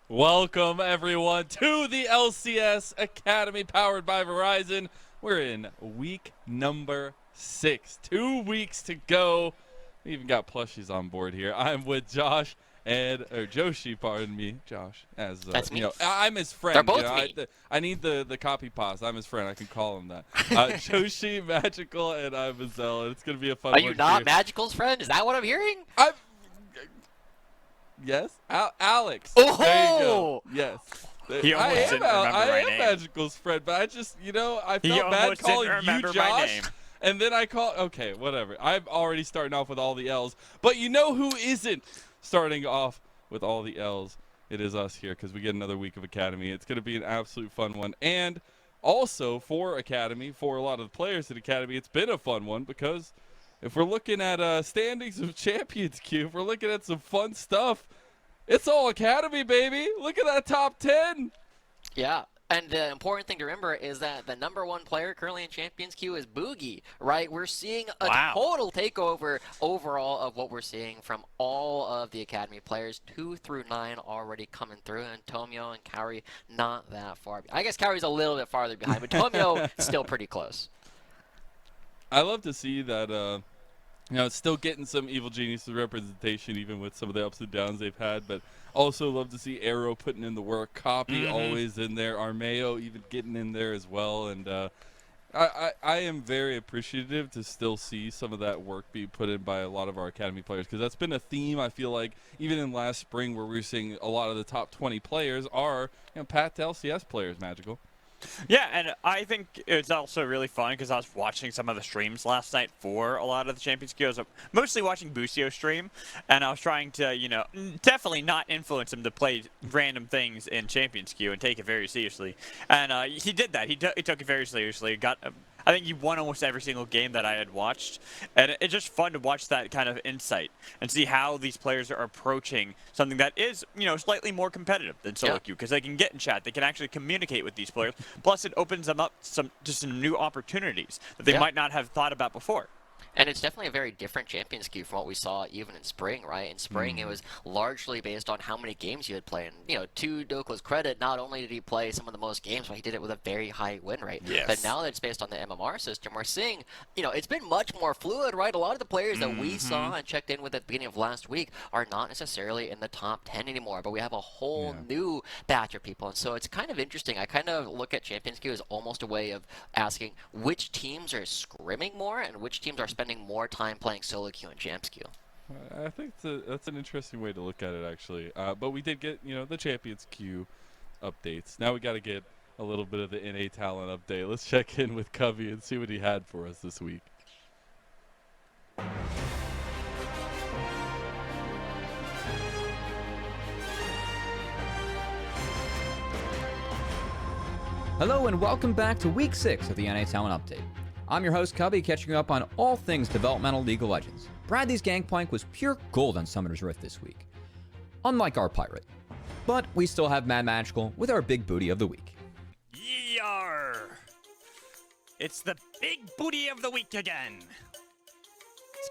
Welcome, everyone, to the LCS Academy powered by Verizon. We're in week number 6. 2 weeks to go. We even got plushies on board here. I'm with Josh or Joshi, pardon me, Josh. That's me. I'm his friend. They're both me. I need the copy pasta. I'm his friend. I can call him that. Joshi, Magical, and I'm Azelle, and it's gonna be a fun one. Are you not Magical's friend? Is that what I'm hearing? Yes, Alex. Oh! There you go. Yes. He almost didn't remember my I am name. Magical's friend, but I just, I He felt bad almost calling didn't you remember my Josh, name. and then I call. Okay, whatever. I'm already starting off with all the L's, but you know who isn't starting off with all the L's? It is us here because we get another week of Academy. It's going to be an absolute fun one, and also for Academy, for a lot of the players at Academy, it's been a fun one because if we're looking at standings of Champions Q, if we're looking at some fun stuff. It's all Academy, baby. Look at that top 10. Yeah. And the important thing to remember is that the #1 player currently in Champions Queue is Boogie, right? We're seeing a total takeover overall of what we're seeing from all of the Academy players. 2 through 9 already coming through, and Tomio and Kaori not that far. I guess Kaori's a little bit farther behind, but Tomio still pretty close. I love to see that, it's still getting some Evil Geniuses representation, even with some of the ups and downs they've had. But also love to see Arrow putting in the work. Copy always in there. Armeo even getting in there as well. And I am very appreciative to still see some of that work be put in by a lot of our Academy players, because that's been a theme, I feel like, even in last spring, where we're seeing a lot of the top 20 players are Path to LCS players, Magical. Yeah, and I think it's also really fun because I was watching some of the streams last night for a lot of the Champions Queue. I was mostly watching Busio stream, and I was trying to, definitely not influence him to play random things in Champions Queue and take it very seriously. And he did that. He took it very seriously. I think he won almost every single game that I had watched, and it's just fun to watch that kind of insight and see how these players are approaching something that is, slightly more competitive than solo queue, because they can get in chat, they can actually communicate with these players. Plus, it opens them up to some new opportunities that they might not have thought about before. And it's definitely a very different Champions Queue from what we saw even in spring, right? In spring, it was largely based on how many games you had played. And, to Dokla's credit, not only did he play some of the most games, but he did it with a very high win rate. Yes. But now that it's based on the MMR system, we're seeing, it's been much more fluid, right? A lot of the players that we saw and checked in with at the beginning of last week are not necessarily in the top 10 anymore, but we have a whole new batch of people. And so it's kind of interesting. I kind of look at Champions Queue as almost a way of asking which teams are scrimming more and which teams are spending more time playing solo queue and champs queue. I think that's an interesting way to look at it, actually. But we did get, the Champions Queue updates. Now we got to get a little bit of the NA talent update. Let's check in with Covey and see what he had for us this week. Hello and welcome back to Week 6 of the NA Talent Update. I'm your host, Cubby, catching you up on all things developmental League of Legends. Bradley's Gangplank was pure gold on Summoner's Rift this week, unlike our Pirate. But we still have Mad Magical with our big booty of the week. Yar! It's the big booty of the week again.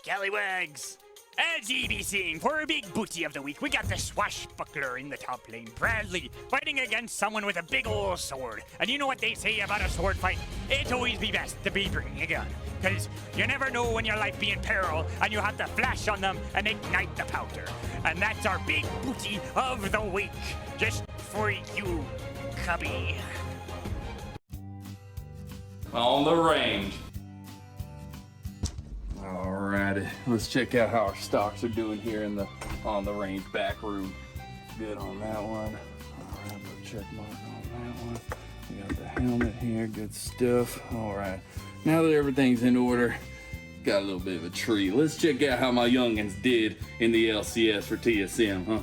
Scallywags! As ye be seeing, for a big booty of the week, we got the swashbuckler in the top lane, Bradley, fighting against someone with a big ol' sword. And you know what they say about a sword fight? It's always be best to be bringing a gun. Because you never know when your life be in peril, and you have to flash on them and ignite the powder. And that's our big booty of the week, just for you, Cubby. On the range. Alrighty, let's check out how our stocks are doing here on the range back room. Good on that one. Alright, check mark on that one. We got the helmet here, good stuff. Alright, now that everything's in order, got a little bit of a treat. Let's check out how my youngins did in the LCS for TSM, huh?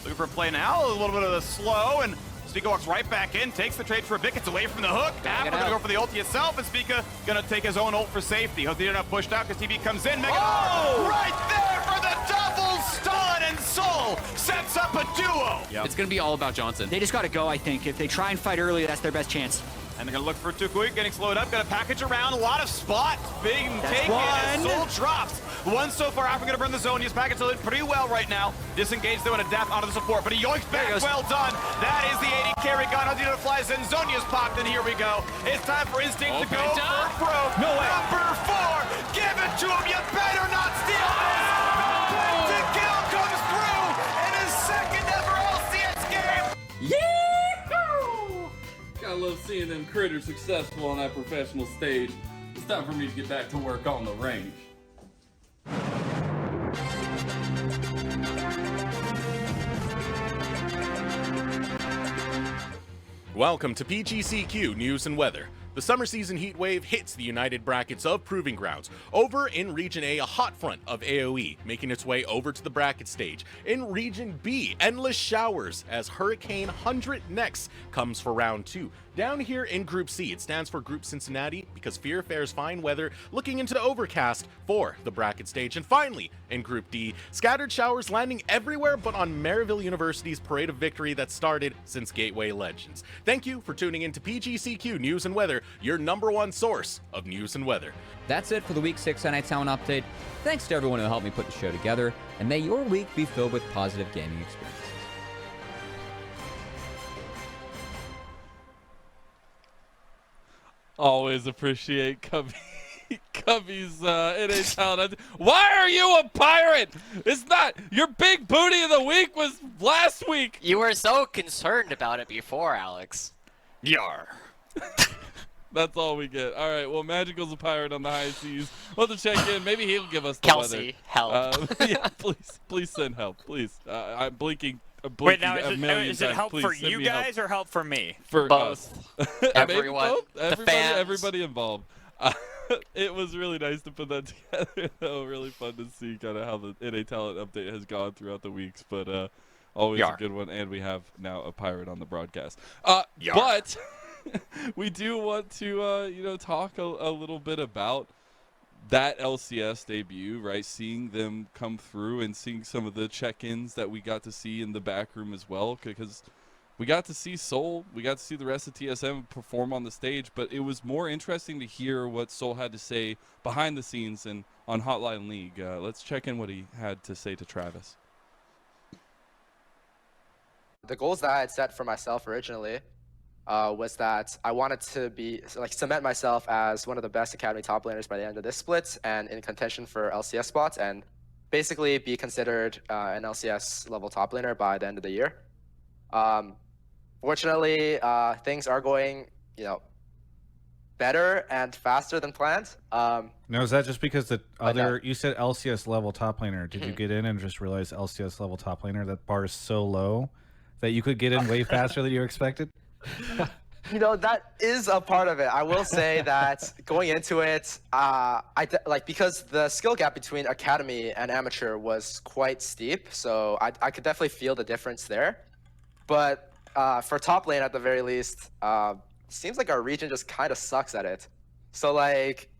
Looking for a play now, a little bit of the slow, and Spica walks right back in, takes the trade for a bit, gets away from the hook. After gonna go for the ulti itself, and Spica gonna take his own ult for safety. Hope they're not pushed out because TB comes in. Right there for the double stun, and Soul sets up a duo. Yep. It's gonna be all about Johnson. They just gotta go, I think. If they try and fight early, that's their best chance. And they're gonna look for Tukui, getting slowed up, gonna package around, a lot of spots, big and taken, and Soul drops One so far. After going to burn the zone. He's packaged in pretty well right now. Disengaged though and adapt onto the support. But he yoinks back. Well done. That is the 80 carry gun. Adina flies in. Zonya's popped, and here we go. It's time for Instinct to go for broke. No way. Number 4. Give it to him. You better not steal this. The kill comes through in his second ever LCS game. Yee-hoo! Gotta love seeing them critters successful on that professional stage. It's time for me to get back to work on the range. Welcome to PGCQ News and Weather. The summer season heat wave hits the United brackets of Proving Grounds. Over in Region A, a hot front of AoE making its way over to the bracket stage. In Region B, endless showers as Hurricane 100 Next comes for round 2. Down here in Group C, it stands for Group Cincinnati because Fear fares fine weather looking into the overcast for the bracket stage. And finally, in Group D, scattered showers landing everywhere but on Maryville University's Parade of Victory that started since Gateway Legends. Thank you for tuning in to PGCQ News and Weather, your #1 source of news and weather. That's it for the Week 6 NA Talent Update. Thanks to everyone who helped me put the show together, and may your week be filled with positive gaming experiences. Always appreciate Cubby's NA talent. Why are you a pirate? It's not your big booty of the week was last week. You were so concerned about it before, Alex. Yar. That's all we get. All right. Well, Magical's a pirate on the high seas. We'll have to check in. Maybe he'll give us the Kelsey, weather. help. Yeah, please send help. Please. I'm blinking. Wait, now a million is it times. help Please for send you me help. guys or help for me? For Both. us. Maybe Everyone. both. The fans. Everybody involved. It was really nice to put that together. Though. Really fun to see kind of how the NA talent update has gone throughout the weeks. But always Yar. a good one. And we have now a pirate on the broadcast. Yar. But we do want to talk a little bit about that LCS debut, right? Seeing them come through and seeing some of the check-ins that we got to see in the back room as well, because we got to see Soul, we got to see the rest of TSM perform on the stage, but it was more interesting to hear what Soul had to say behind the scenes and on Hotline League. Let's check in what he had to say to Travis. The goals that I had set for myself originally was that I wanted to cement myself as one of the best Academy top laners by the end of this split and in contention for LCS spots and basically be considered an LCS level top laner by the end of the year. Fortunately, things are going, better and faster than planned. Now, is that just because you said LCS level top laner? Did you get in and just realize LCS level top laner, that bar is so low that you could get in way faster than you expected? That is a part of it. I will say that going into it, because the skill gap between Academy and Amateur was quite steep, so I could definitely feel the difference there. But for top lane, at the very least, seems like our region just kind of sucks at it. So,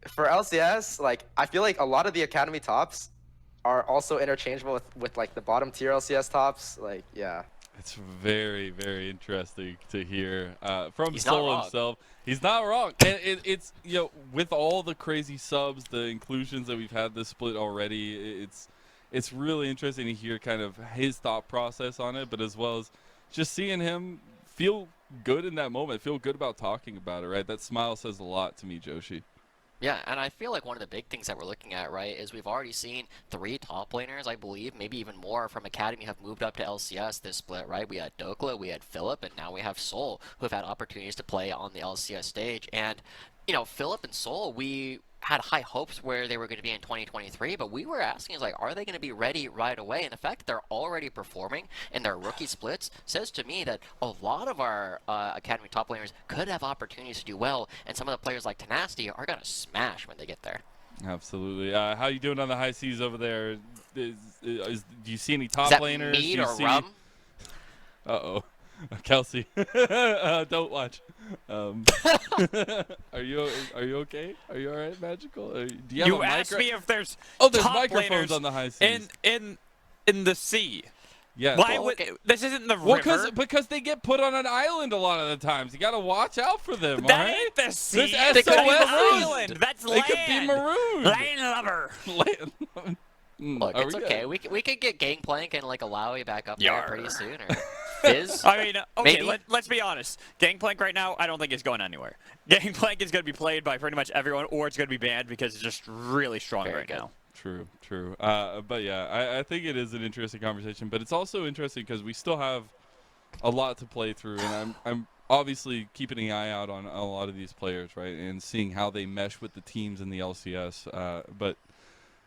for LCS, I feel like a lot of the Academy tops are also interchangeable with the bottom tier LCS tops. Yeah. It's very, very interesting to hear from He's Soul not wrong. himself. He's not wrong. And it's, with all the crazy subs, the inclusions that we've had this split already, it's really interesting to hear kind of his thought process on it, but as well as just seeing him feel good in that moment, feel good about talking about it, right? That smile says a lot to me, Joshi. Yeah, and I feel like one of the big things that we're looking at, right, is we've already seen 3 top laners, I believe, maybe even more from Academy have moved up to LCS this split, right? We had Dokla, we had Philip, and now we have Soul, who have had opportunities to play on the LCS stage. And, Philip and Soul, we had high hopes where they were going to be in 2023, but we were asking, are they going to be ready right away? And the fact that they're already performing in their rookie splits says to me that a lot of our Academy top laners could have opportunities to do well, and some of the players like Tenacity are going to smash when they get there. Absolutely. How you doing on the high seas over there? Do you see any top Is that laners? mead Do you or see... rum? Uh-oh. Kelsey, don't watch. Are you okay? Are you all right, Magical? Do you have You a asked me if there's there's top microphones laners on the high seas. in the sea. Yes. Why would this isn't the Well, river? because they get put on an island a lot of the times. You got to watch out for them. That all right? ain't the sea. There's They could be SOS island. That's They land. could be marooned. Land lubber. Land. Look, Are it's we okay. good? We could get Gangplank and like allow you back up Yar. there pretty soon, or Fizz. I mean, okay, Maybe. let's be honest. Gangplank right now, I don't think it's going anywhere. Gangplank is going to be played by pretty much everyone, or it's going to be banned because it's just really strong Very right good. now. True. But yeah, I think it is an interesting conversation. But it's also interesting because we still have a lot to play through, and I'm obviously keeping an eye out on a lot of these players, right, and seeing how they mesh with the teams in the LCS. But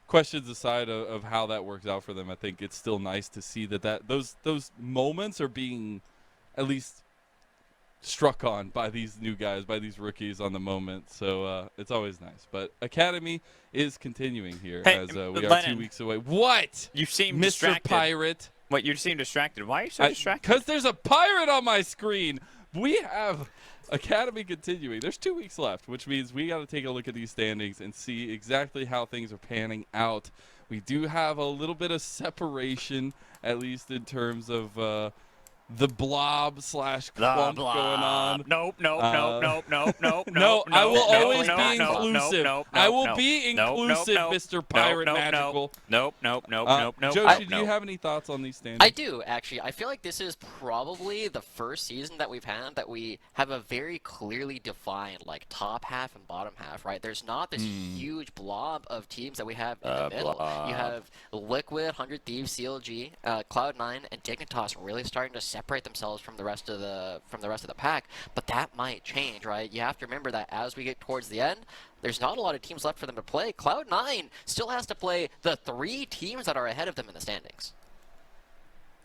questions aside of how that works out for them, I think it's still nice to see that those moments are being at least struck on by these new guys, by these rookies on the moment. So it's always nice. But Academy is continuing here Hey, as we are Lennon, 2 weeks away. What? You seem Mr. distracted. Pirate. What, you seem distracted. Why are you so distracted? Because there's a pirate on my screen. We have Academy continuing. There's 2 weeks left, which means we got to take a look at these standings and see exactly how things are panning out. We do have a little bit of separation, at least in terms of the blob / clump going on. Nope. No, I will always be inclusive. I will be inclusive, Mr. Pirate Magical. Nope. Joshi, do you have any thoughts on these standings? I do, actually. I feel like this is probably the first season that we've had that we have a very clearly defined, like, top half and bottom half, right? There's not this huge blob of teams that we have in the middle. You have Liquid, 100 Thieves, CLG, Cloud9, and Dignitas really starting to separate themselves from the rest of the pack, but that might change, right? You have to remember that as we get towards the end, there's not a lot of teams left for them to play. Cloud9 still has to play the 3 teams that are ahead of them in the standings.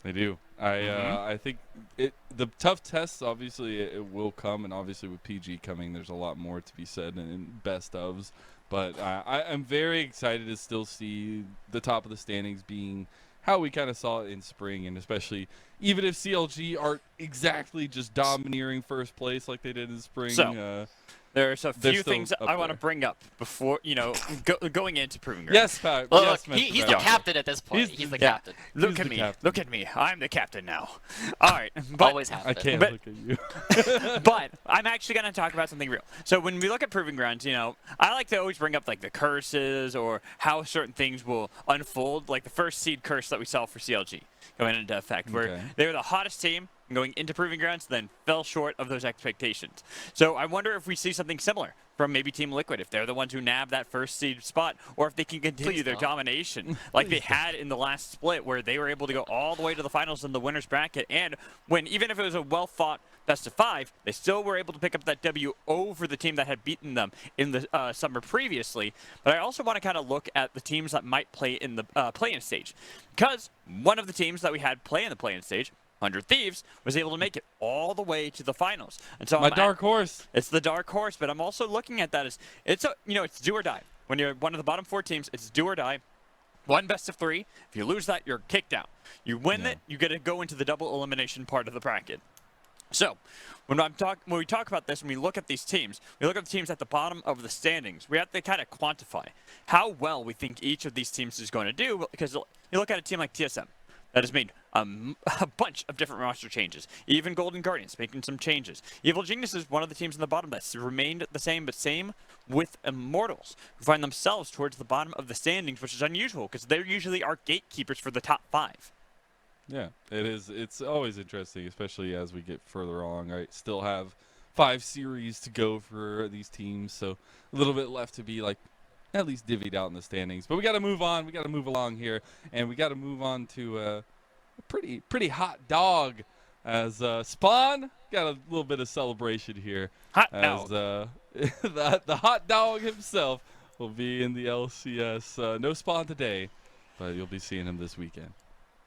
They do. I think the tough tests, obviously, it will come, and obviously with PG coming, there's a lot more to be said in best ofs. But I'm very excited to still see the top of the standings being how we kind of saw it in spring, and especially even if CLG aren't exactly just domineering first place like they did in spring. So, there's a few things I want to bring up before, going into Proving Ground. Yes, Pat. Well, yes, look, he's the captain at this point. He's the captain. Look at me. Look at me. I'm the captain now. All right. But, Always have I been. can't look at you. but I'm actually going to talk about something real. So when we look at Proving Grounds, I like to always bring up like the curses or how certain things will unfold, like the first seed curse that we saw for CLG going into effect, where they were the hottest team going into Proving Grounds, then fell short of those expectations. So I wonder if we see something similar from maybe Team Liquid, if they're the ones who nab that first seed spot, or if they can continue their domination like they had in the last split, where they were able to go all the way to the finals in the winner's bracket, and when, even if it was a well-fought best of 5, they still were able to pick up that W over the team that had beaten them in the summer previously. But I also want to kind of look at the teams that might play in the play-in stage, because one of the teams that we had play in the play-in stage, 100 Thieves, was able to make it all the way to the finals. And so dark horse. It's the dark horse, but I'm also looking at that as it's do or die. When you're one of the bottom 4 teams, it's do or die. One best of 3. If you lose that, you're kicked out. You win it, you get to go into the double elimination part of the bracket. So, when we talk about this, when we look at these teams, we look at the teams at the bottom of the standings. We have to kind of quantify how well we think each of these teams is going to do, because you look at a team like TSM that has made a bunch of different roster changes. Even Golden Guardians making some changes. Evil Genius is one of the teams in the bottom that's remained the same, but same with Immortals, who find themselves towards the bottom of the standings, which is unusual because they're usually our gatekeepers for the top 5. Yeah, it is. It's always interesting, especially as we get further along, right? Still have 5 series to go for these teams, so a little bit left to be at least divvied out in the standings. But we got to move on. We got to move along here, and we got to move on to a pretty hot dog as Spawn got a little bit of celebration here. The hot dog himself will be in the LCS. No Spawn today, but you'll be seeing him this weekend.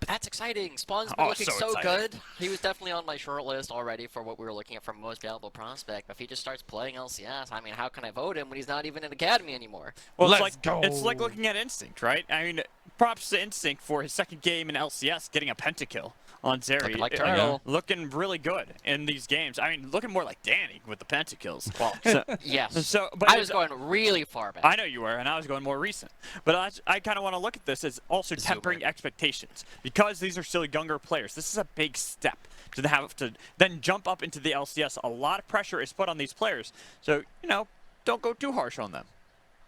But that's exciting. Spawn's been looking so good. He was definitely on my short list already for what we were looking at for most valuable prospect. But if he just starts playing LCS, I mean, how can I vote him when he's not even in Academy anymore? Well, it's like looking at Instinct, right? I mean, props to Instinct for his second game in LCS, getting a pentakill on Zeri. Looking like Turtle. Looking really good in these games. I mean, looking more like Danny with the pentakills. Well, yes. So, but I was going really far back. I know you were, and I was going more recent. But I kind of want to look at this as also tempering expectations. Because these are still younger players, this is a big step to have to then jump up into the LCS. A lot of pressure is put on these players. So, you know, don't go too harsh on them.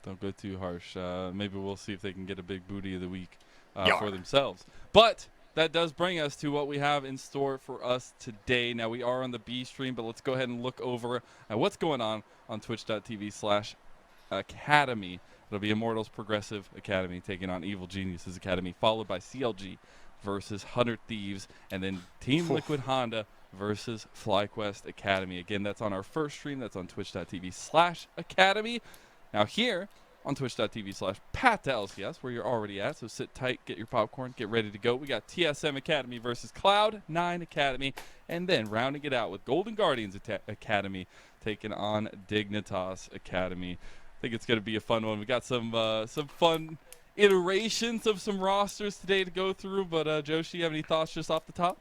Don't go too harsh. Maybe we'll see if they can get a big booty of the week for themselves. But that does bring us to what we have in store for us today. Now, we are on the B stream, but let's go ahead and look over at what's going on twitch.tv/academy. It'll be Immortals Progressive Academy taking on Evil Geniuses Academy, followed by CLG versus 100 Thieves, and then Team Liquid Honda versus FlyQuest Academy. Again, that's on our first stream. That's on twitch.tv/academy. Now here on twitch.tv/PathToLCS, where you're already at, so sit tight, get your popcorn, get ready to go. We got TSM Academy versus Cloud9 Academy, and then rounding it out with Golden Guardians Academy taking on Dignitas Academy. I think it's going to be a fun one. We got some fun iterations of some rosters today to go through, but Joshi, you have any thoughts just off the top?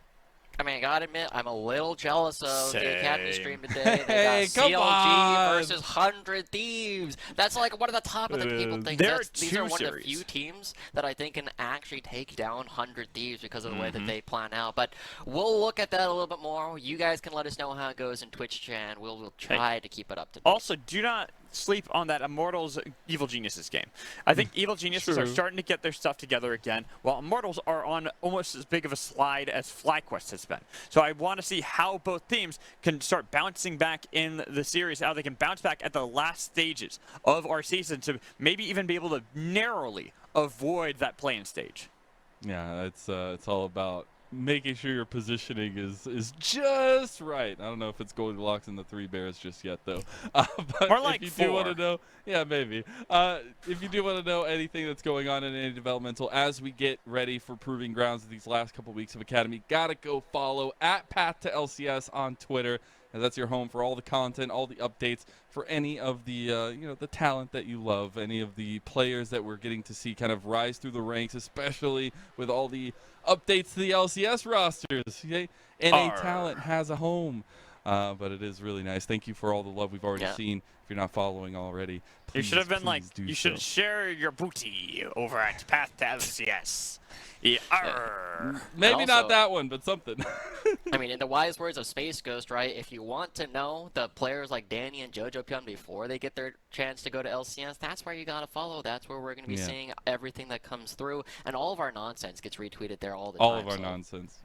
I mean, I gotta admit, I'm a little jealous of the Academy stream today. They Hey, got come CLG on. versus 100 Thieves. That's like one of the top of the people think these are one of the few teams that I think can actually take down 100 Thieves because of the way that they plan out. But we'll look at that a little bit more. You guys can let us know how it goes in Twitch chat. We'll try to keep it up to date. Also, do not sleep on that Immortals Evil Geniuses game. I think Evil Geniuses are starting to get their stuff together again, while Immortals are on almost as big of a slide as FlyQuest has been. So I want to see how both teams can start bouncing back in the series, how they can bounce back at the last stages of our season to maybe even be able to narrowly avoid that play-in stage. Yeah, it's all about making sure your positioning is just right. I don't know if it's Goldilocks and the Three Bears just yet, though. But More like if you do want to 4. know, yeah, maybe. If you do want to know anything that's going on in any developmental as we get ready for Proving Grounds of these last couple weeks of Academy, gotta go follow at PathToLCS on Twitter. And that's your home for all the content, all the updates for any of the the talent that you love, any of the players that we're getting to see kind of rise through the ranks, especially with all the updates to the LCS rosters. Okay? NA talent has a home, but it is really nice. Thank you for all the love we've already seen. If you're not following already, please, You should have been like, you should share your booty over at PathToLCS. Maybe also, not that one, but something. I mean, in the wise words of Space Ghost, right? If you want to know the players like Danny and JoJo before they get their chance to go to LCS, that's where you gotta follow. That's where we're gonna be seeing everything that comes through, and all of our nonsense gets retweeted there all the time. All of our nonsense.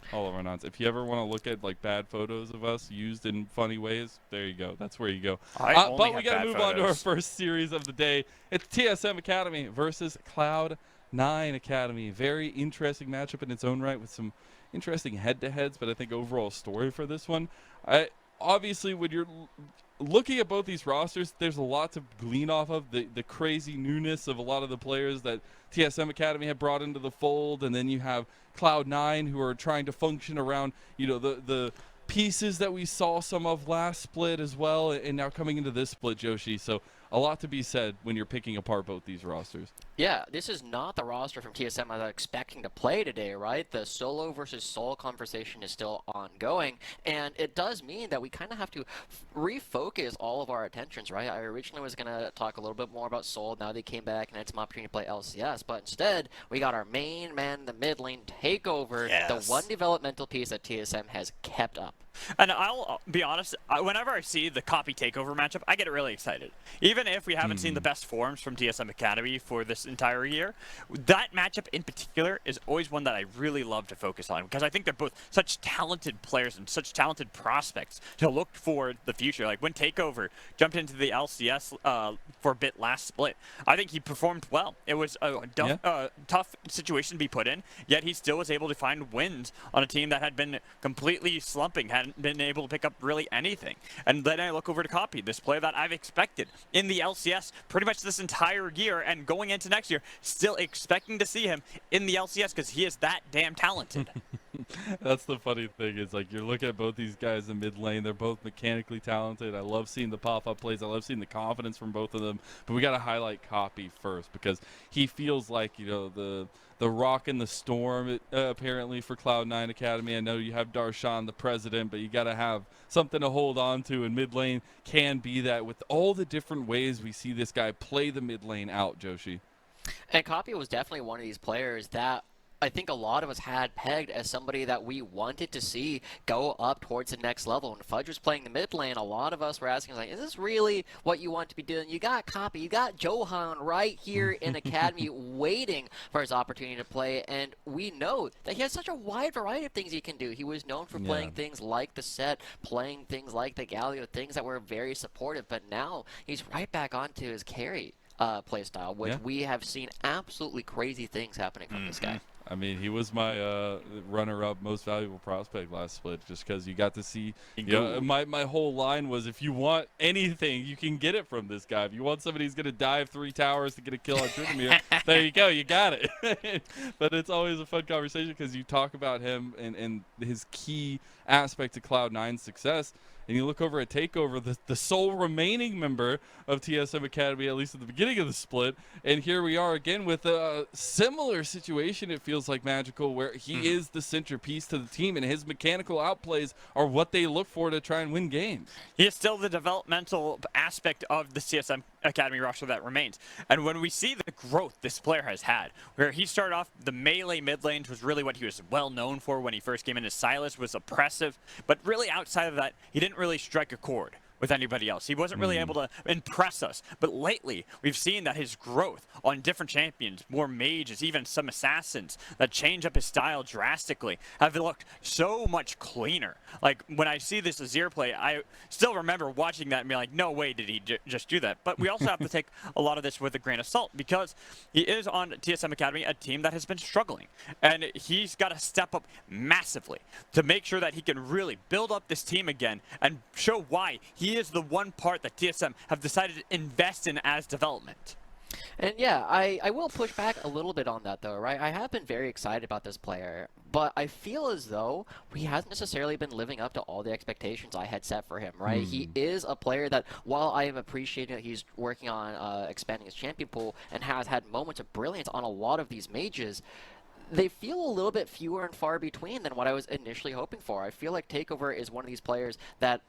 If you ever want to look at like bad photos of us used in funny ways, there you go. That's where you go. But we gotta move on to our first series of the day. It's TSM Academy versus Cloud9 Academy. Very interesting matchup in its own right with some interesting head-to-heads, but I think overall story for this one. Obviously, when you're looking at both these rosters, there's a lot to glean off of. The crazy newness of a lot of the players that TSM Academy have brought into the fold, and then you have Cloud9 who are trying to function around, the pieces that we saw some of last split as well, and now coming into this split, Joshi. So a lot to be said when you're picking apart both these rosters. Yeah, this is not the roster from TSM I was expecting to play today, right? The solo versus soul conversation is still ongoing, and it does mean that we kind of have to refocus all of our attentions, right? I originally was going to talk a little bit more about soul. Now they came back and had some opportunity to play LCS, but instead we got our main man, the mid lane, take over the one developmental piece that TSM has kept up. And I'll be honest, whenever I see the copy takeover matchup, I get really excited. Even if we haven't seen the best forms from TSM Academy for this entire year, that matchup in particular is always one that I really love to focus on, because I think they're both such talented players and such talented prospects to look for the future. Like when Takeover jumped into the LCS for a bit last split, I think he performed well. It was a tough situation to be put in, yet he still was able to find wins on a team that had been completely slumping, hadn't been able to pick up really anything. And then I look over to Copy, this player that I've expected in the LCS pretty much this entire year, and going into next year, still expecting to see him in the LCS because he is that damn talented. That's the funny thing is like you're looking at both these guys in mid lane. They're both mechanically talented. I love seeing the pop-up plays. I love seeing the confidence from both of them. But we got to highlight Copy first because he feels like, you know, the rock in the storm apparently for Cloud9 Academy. I know you have Darshan, the president, but you got to have something to hold on to, and mid lane can be that with all the different ways we see this guy play the mid lane out, Joshi. And Copy was definitely one of these players that I think a lot of us had pegged as somebody that we wanted to see go up towards the next level. When Fudge was playing the mid lane, a lot of us were asking, like, is this really what you want to be doing? You got Copy, you got Johan right here in Academy waiting for his opportunity to play, and we know that he has such a wide variety of things he can do. He was known for playing things like the set, playing things like the Galio, things that were very supportive, but now he's right back onto his carry play style, which we have seen absolutely crazy things happening from this guy. I mean, he was my runner-up most valuable prospect last split just because you got to see, you know, my whole line was if you want anything, you can get it from this guy. If you want somebody who's going to dive 3 towers to get a kill on Tryndamere, there you go, you got it. But it's always a fun conversation because you talk about him and his key aspect to Cloud9's success. And you look over at TakeOver, the sole remaining member of TSM Academy, at least at the beginning of the split. And here we are again with a similar situation, it feels like, Magical, where he is the centerpiece to the team, and his mechanical outplays are what they look for to try and win games. He is still the developmental aspect of the TSM Academy roster that remains. And when we see the growth this player has had, where he started off the melee mid lanes was really what he was well known for when he first came in. His Silas was oppressive, but really outside of that, he didn't really strike a chord with anybody else. He wasn't really able to impress us. But lately, we've seen that his growth on different champions, more mages, even some assassins that change up his style drastically, have looked so much cleaner. Like, when I see this Azir play, I still remember watching that and being like, no way did he just do that. But we also have to take a lot of this with a grain of salt because he is on TSM Academy, a team that has been struggling. And he's got to step up massively to make sure that he can really build up this team again and show why he is the one part that TSM have decided to invest in as development. And yeah, I will push back a little bit on that though, right? I have been very excited about this player, but I feel as though he hasn't necessarily been living up to all the expectations I had set for him, right? He is a player that, while I am appreciating that he's working on expanding his champion pool and has had moments of brilliance on a lot of these mages, they feel a little bit fewer and far between than what I was initially hoping for. I feel like TakeOver is one of these players that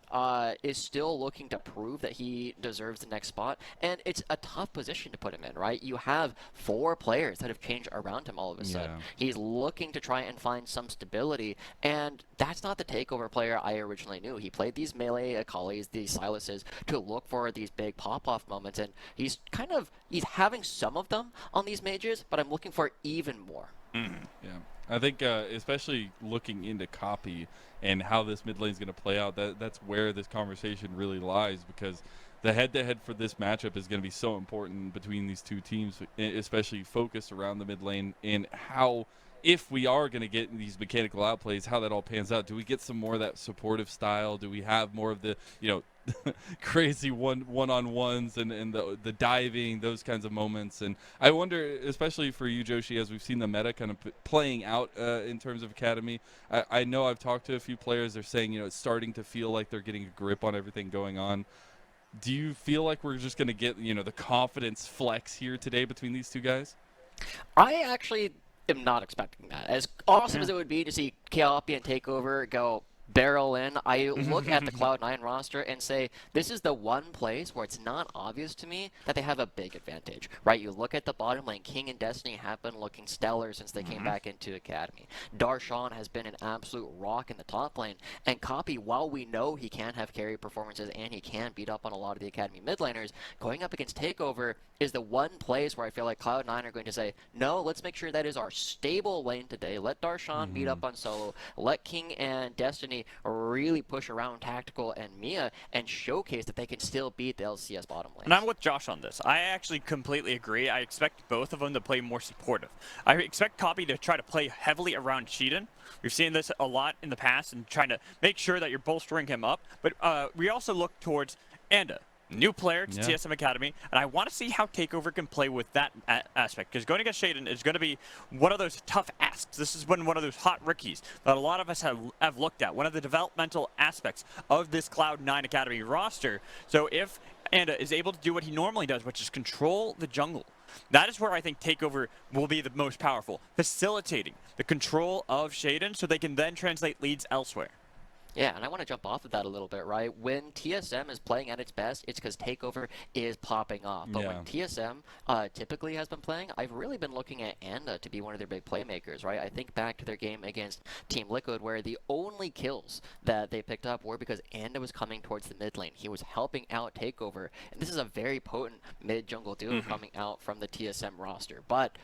is still looking to prove that he deserves the next spot, and it's a tough position to put him in, right? You have 4 players that have changed around him all of a sudden. He's looking to try and find some stability, and that's not the TakeOver player I originally knew. He played these melee Akali's, these Silases, to look for these big pop-off moments, and he's having some of them on these mages, but I'm looking for even more. Yeah, I think especially looking into Copy and how this mid lane is going to play out, that's where this conversation really lies, because the head-to-head for this matchup is going to be so important between these two teams, especially focused around the mid lane, and how, if we are going to get these mechanical outplays, how that all pans out. Do we get some more of that supportive style? Do we have more of the, you know, crazy one-on-ones and the diving, those kinds of moments? And I wonder, especially for you, Joshi, as we've seen the meta kind of playing out in terms of Academy, I know I've talked to a few players. They're saying, you know, it's starting to feel like they're getting a grip on everything going on. Do you feel like we're just going to get, you know, the confidence flex here today between these two guys? I actually am not expecting that. As awesome as it would be to see Copy and TakeOver go barrel in, I look at the Cloud9 roster and say, this is the one place where it's not obvious to me that they have a big advantage, right? You look at the bottom lane, King and Destiny have been looking stellar since they came back into Academy. Darshan has been an absolute rock in the top lane, and Copy, while we know he can have carry performances and he can beat up on a lot of the Academy mid laners, going up against TakeOver is the one place where I feel like Cloud9 are going to say, no, let's make sure that is our stable lane today. Let Darshan beat up on solo. Let King and Destiny really push around Tactical and Mia and showcase that they can still beat the LCS bottom lane. And I'm with Josh on this. I actually completely agree. I expect both of them to play more supportive. I expect Copy to try to play heavily around Cheatin. We've seen this a lot in the past and trying to make sure that you're bolstering him up. But we also look towards Anda. new player to TSM Academy, and I want to see how Takeover can play with that aspect, because going against Shaden is going to be one of those tough asks. This is one of those hot rookies that a lot of us have looked at, one of the developmental aspects of this Cloud9 Academy roster. So if Anda is able to do what he normally does, which is control the jungle, that is where I think Takeover will be the most powerful, facilitating the control of Shaden so they can then translate leads elsewhere. Yeah, and I want to jump off of that a little bit, right? When TSM is playing at its best, it's because Takeover is popping off. But when TSM typically has been playing, I've really been looking at Anda to be one of their big playmakers, right? I think back to their game against Team Liquid, where the only kills that they picked up were because Anda was coming towards the mid lane. He was helping out Takeover, and this is a very potent mid-jungle duo coming out from the TSM roster. But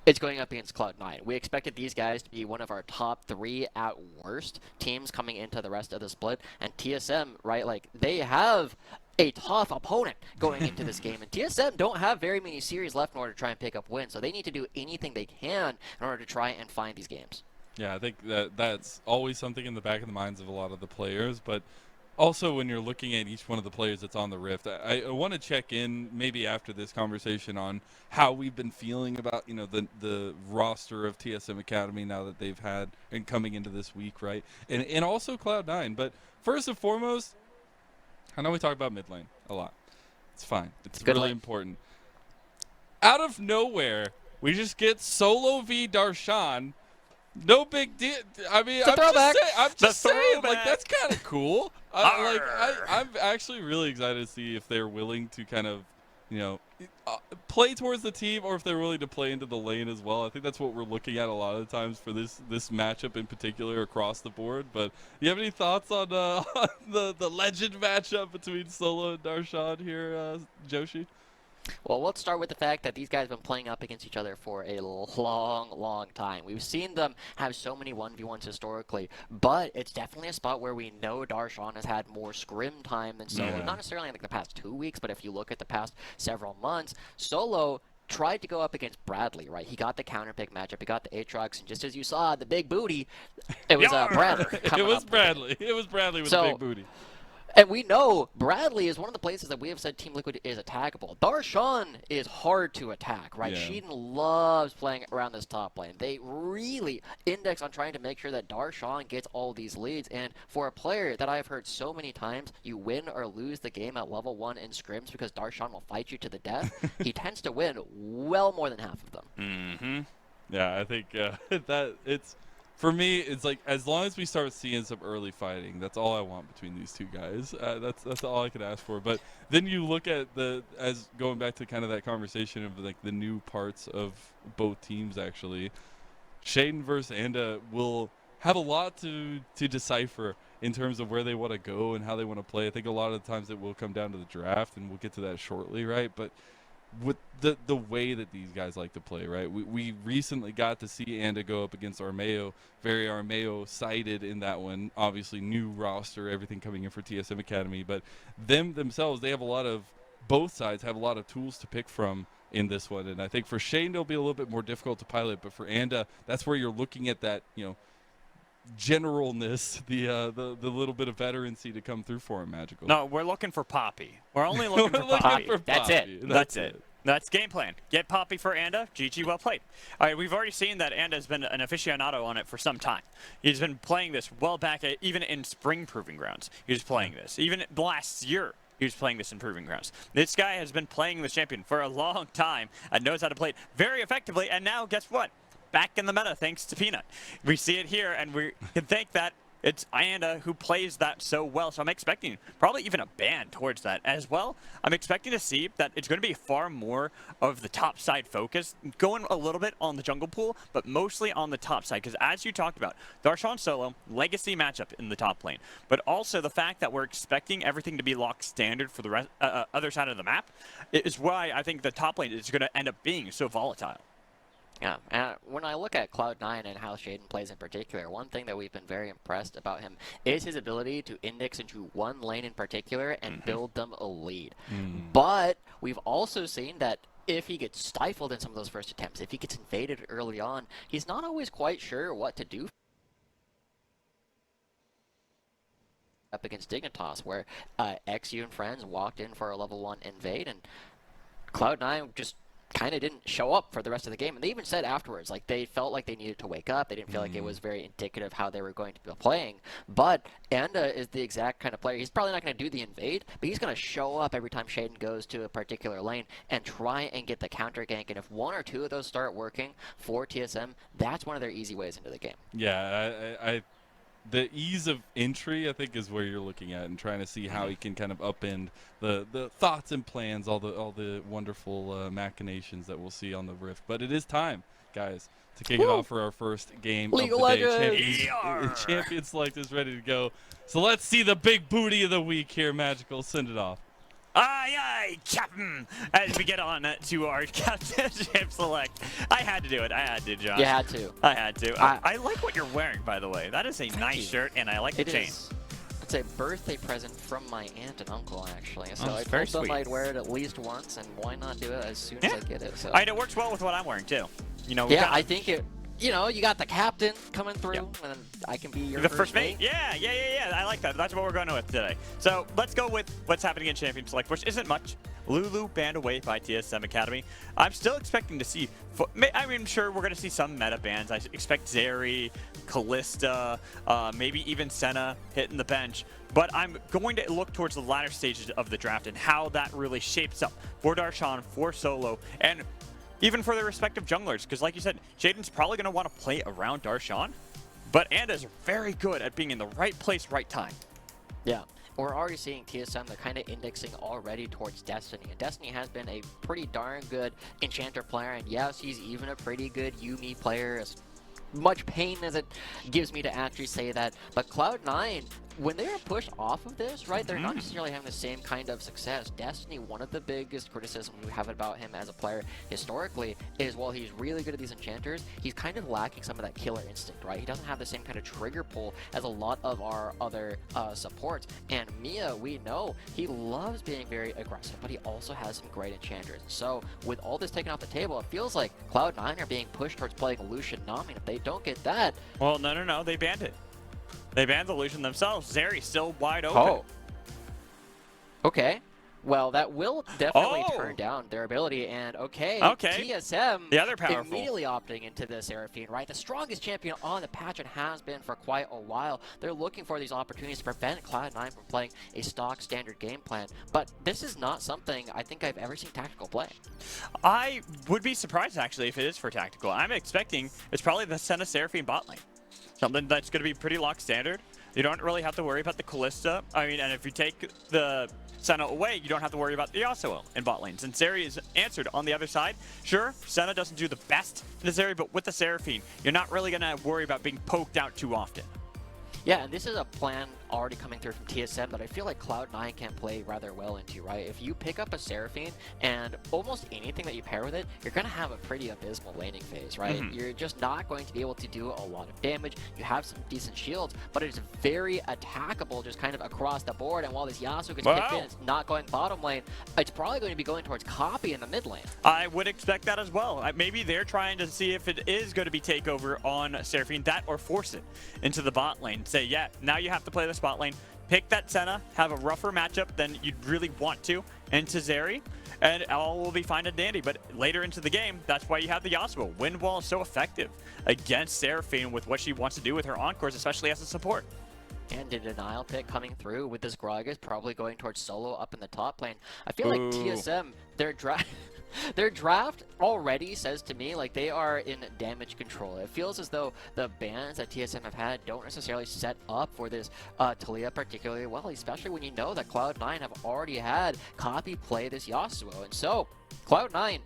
it's going up against Cloud9. We expected these guys to be one of our top 3 at worst teams coming into the rest of the split. And TSM, right, like, they have a tough opponent going into this game. And TSM don't have very many series left in order to try and pick up wins. So they need to do anything they can in order to try and find these games. Yeah, I think that's always something in the back of the minds of a lot of the players. But also, when you're looking at each one of the players that's on the Rift, I want to check in maybe after this conversation on how we've been feeling about, you know, the roster of TSM Academy now that they've had and coming into this week, right? And also Cloud9. But first and foremost, I know we talk about mid lane a lot. It's fine. It's really important. Out of nowhere, we just get solo v Darshan. No big deal. I mean, I'm just saying, like, that's kind of cool. I'm actually really excited to see if they're willing to kind of, you know, play towards the team, or if they're willing to play into the lane as well. I think that's what we're looking at a lot of the times for this matchup in particular across the board. But you have any thoughts on the legend matchup between Solo and Darshan here, Joshi? Well, let's start with the fact that these guys have been playing up against each other for a long time. We've seen them have so many 1v1s historically, but it's definitely a spot where we know Darshan has had more scrim time than Solo. Not necessarily in like the past 2 weeks, but if you look at the past several months, Solo tried to go up against Bradley, right? He got the counter pick matchup, he got the Aatrox, and just as you saw, the big booty, it was Bradley. It was Bradley. It was Bradley with the big booty. And we know Bradley is one of the places that we have said Team Liquid is attackable. Darshan is hard to attack, right? Shaden loves playing around this top lane. They really index on trying to make sure that Darshan gets all these leads. And for a player that I've heard so many times, you win or lose the game at level 1 in scrims because Darshan will fight you to the death, he tends to win well more than half of them. Yeah, I think that it's... For me, it's like, as long as we start seeing some early fighting, that's all I want between these two guys. That's all I could ask for. But then you look at as going back to kind of that conversation of like the new parts of both teams, actually, Shaden versus Anda will have a lot to decipher in terms of where they want to go and how they want to play. I think a lot of the times it will come down to the draft, and we'll get to that shortly, right? But with the way that these guys like to play, right? We recently got to see Anda go up against Armeo, very Armeo-sided in that one. Obviously, new roster, everything coming in for TSM Academy, but themselves, they have both sides have a lot of tools to pick from in this one. And I think for Shane, it'll be a little bit more difficult to pilot, but for Anda, that's where you're looking at that, you know, generalness, the little bit of veterancy to come through for him, Magical. No, we're looking for Poppy. We're only looking for Poppy. That's it. That's it. That's game plan. Get Poppy for Anda. GG, well played. All right, we've already seen that Anda has been an aficionado on it for some time. He's been playing this well back, even in spring proving grounds. He was playing this. Even last year, he was playing this in proving grounds. This guy has been playing this champion for a long time and knows how to play it very effectively. And now, guess what? Back in the meta, thanks to Peanut. We see it here, and we can thank that it's Anda who plays that so well. So I'm expecting probably even a ban towards that as well. I'm expecting to see that it's going to be far more of the top side focus, going a little bit on the jungle pool, but mostly on the top side. Because as you talked about, Darshan Solo, legacy matchup in the top lane, but also the fact that we're expecting everything to be locked standard for the other side of the map is why I think the top lane is going to end up being so volatile. Yeah, when I look at Cloud9 and how Shaden plays in particular, one thing that we've been very impressed about him is his ability to index into one lane in particular and build them a lead. But we've also seen that if he gets stifled in some of those first attempts, if he gets invaded early on, he's not always quite sure what to do. up against Dignitas, where XU and friends walked in for a level 1 invade, and Cloud9 just kind of didn't show up for the rest of the game. And they even said afterwards, like, they felt like they needed to wake up. They didn't feel like it was very indicative of how they were going to be playing. But Anda is the exact kind of player. He's probably not going to do the invade, but he's going to show up every time Shaden goes to a particular lane and try and get the counter gank. And if 1 or 2 of those start working for TSM, that's one of their easy ways into the game. Yeah, the ease of entry, I think, is where you're looking at and trying to see how he can kind of upend the thoughts and plans, all the wonderful machinations that we'll see on the Rift. But it is time, guys, to kick it off for our first game League of of the day. Legends! Champion Select is ready to go. So let's see the big booty of the week here, Magical. Send it off. Aye, aye, Captain! As we get on to our Captainship Select. I had to do it. I had to, Josh. You had to. I had to. I like what you're wearing, by the way. That is a nice shirt, and I like the chain. It's a birthday present from my aunt and uncle, actually. So I very told them sweet. I'd wear it at least once, and why not do it as soon as I get it? So. And it works well with what I'm wearing, too. You know, yeah, I think it... You know, you got the captain coming through, and I can be your first mate. Yeah. I like that. That's what we're going with today. So let's go with what's happening in Champion Select, which isn't much. Lulu banned away by TSM Academy. I'm still expecting to see... I mean, sure, we're going to see some meta bans. I expect Zeri, Callista, maybe even Senna hitting the bench. But I'm going to look towards the latter stages of the draft and how that really shapes up for Darshan, for Solo, and even for their respective junglers. Because like you said, Jaden's probably going to want to play around Darshan, but Anda's very good at being in the right place, right time. Yeah. We're already seeing TSM, they're kind of indexing already towards Destiny. And Destiny has been a pretty darn good Enchanter player. And yes, he's even a pretty good Yuumi player, as much pain as it gives me to actually say that. But Cloud9, when they're pushed off of this, right, they're not necessarily having the same kind of success. Destiny, one of the biggest criticisms we have about him as a player historically is, while he's really good at these enchanters, he's kind of lacking some of that killer instinct, right? He doesn't have the same kind of trigger pull as a lot of our other supports. And Mia, we know, he loves being very aggressive, but he also has some great enchanters. So with all this taken off the table, it feels like Cloud9 are being pushed towards playing Lucian Nami. And if they don't get that... Well, no, they banned it. They banned the Lucian themselves. Zeri's still wide open. Oh. Okay. Well, that will definitely turn down their ability. And TSM the other powerful. Immediately opting into the Seraphine, right? The strongest champion on the patch and has been for quite a while. They're looking for these opportunities to prevent Cloud9 from playing a stock standard game plan. But this is not something I think I've ever seen Tactical play. I would be surprised, actually, if it is for Tactical. I'm expecting it's probably the Senna Seraphine bot lane. Something that's going to be pretty lock standard. You don't really have to worry about the Callista. I mean, and if you take the Senna away, you don't have to worry about the Yasuo in bot lane. Since Zeri is answered on the other side, sure, Senna doesn't do the best in the Zeri, but with the Seraphine, you're not really going to worry about being poked out too often. Yeah, and this is a plan already coming through from TSM that I feel like Cloud9 can play rather well into, right? If you pick up a Seraphine and almost anything that you pair with it, you're going to have a pretty abysmal laning phase, right? You're just not going to be able to do a lot of damage. You have some decent shields, but it's very attackable just kind of across the board. And while this Yasuo gets kicked in, it's not going bottom lane. It's probably going to be going towards copy in the mid lane. I would expect that as well. Maybe they're trying to see if it is going to be takeover on Seraphine, that or force it into the bot lane. Say, yeah, now you have to play this bot lane, pick that Senna, have a rougher matchup than you'd really want to into Zeri, and all will be fine and dandy. But later into the game, that's why you have the Yasuo. Wind Wall is so effective against Seraphine with what she wants to do with her Encores, especially as a support. And a denial pick coming through with this Gragas probably going towards Solo up in the top lane. I feel like TSM, their draft already says to me like they are in damage control. It feels as though the bans that TSM have had don't necessarily set up for this Talia particularly well, especially when you know that Cloud9 have already had copy play this Yasuo. And so Cloud9,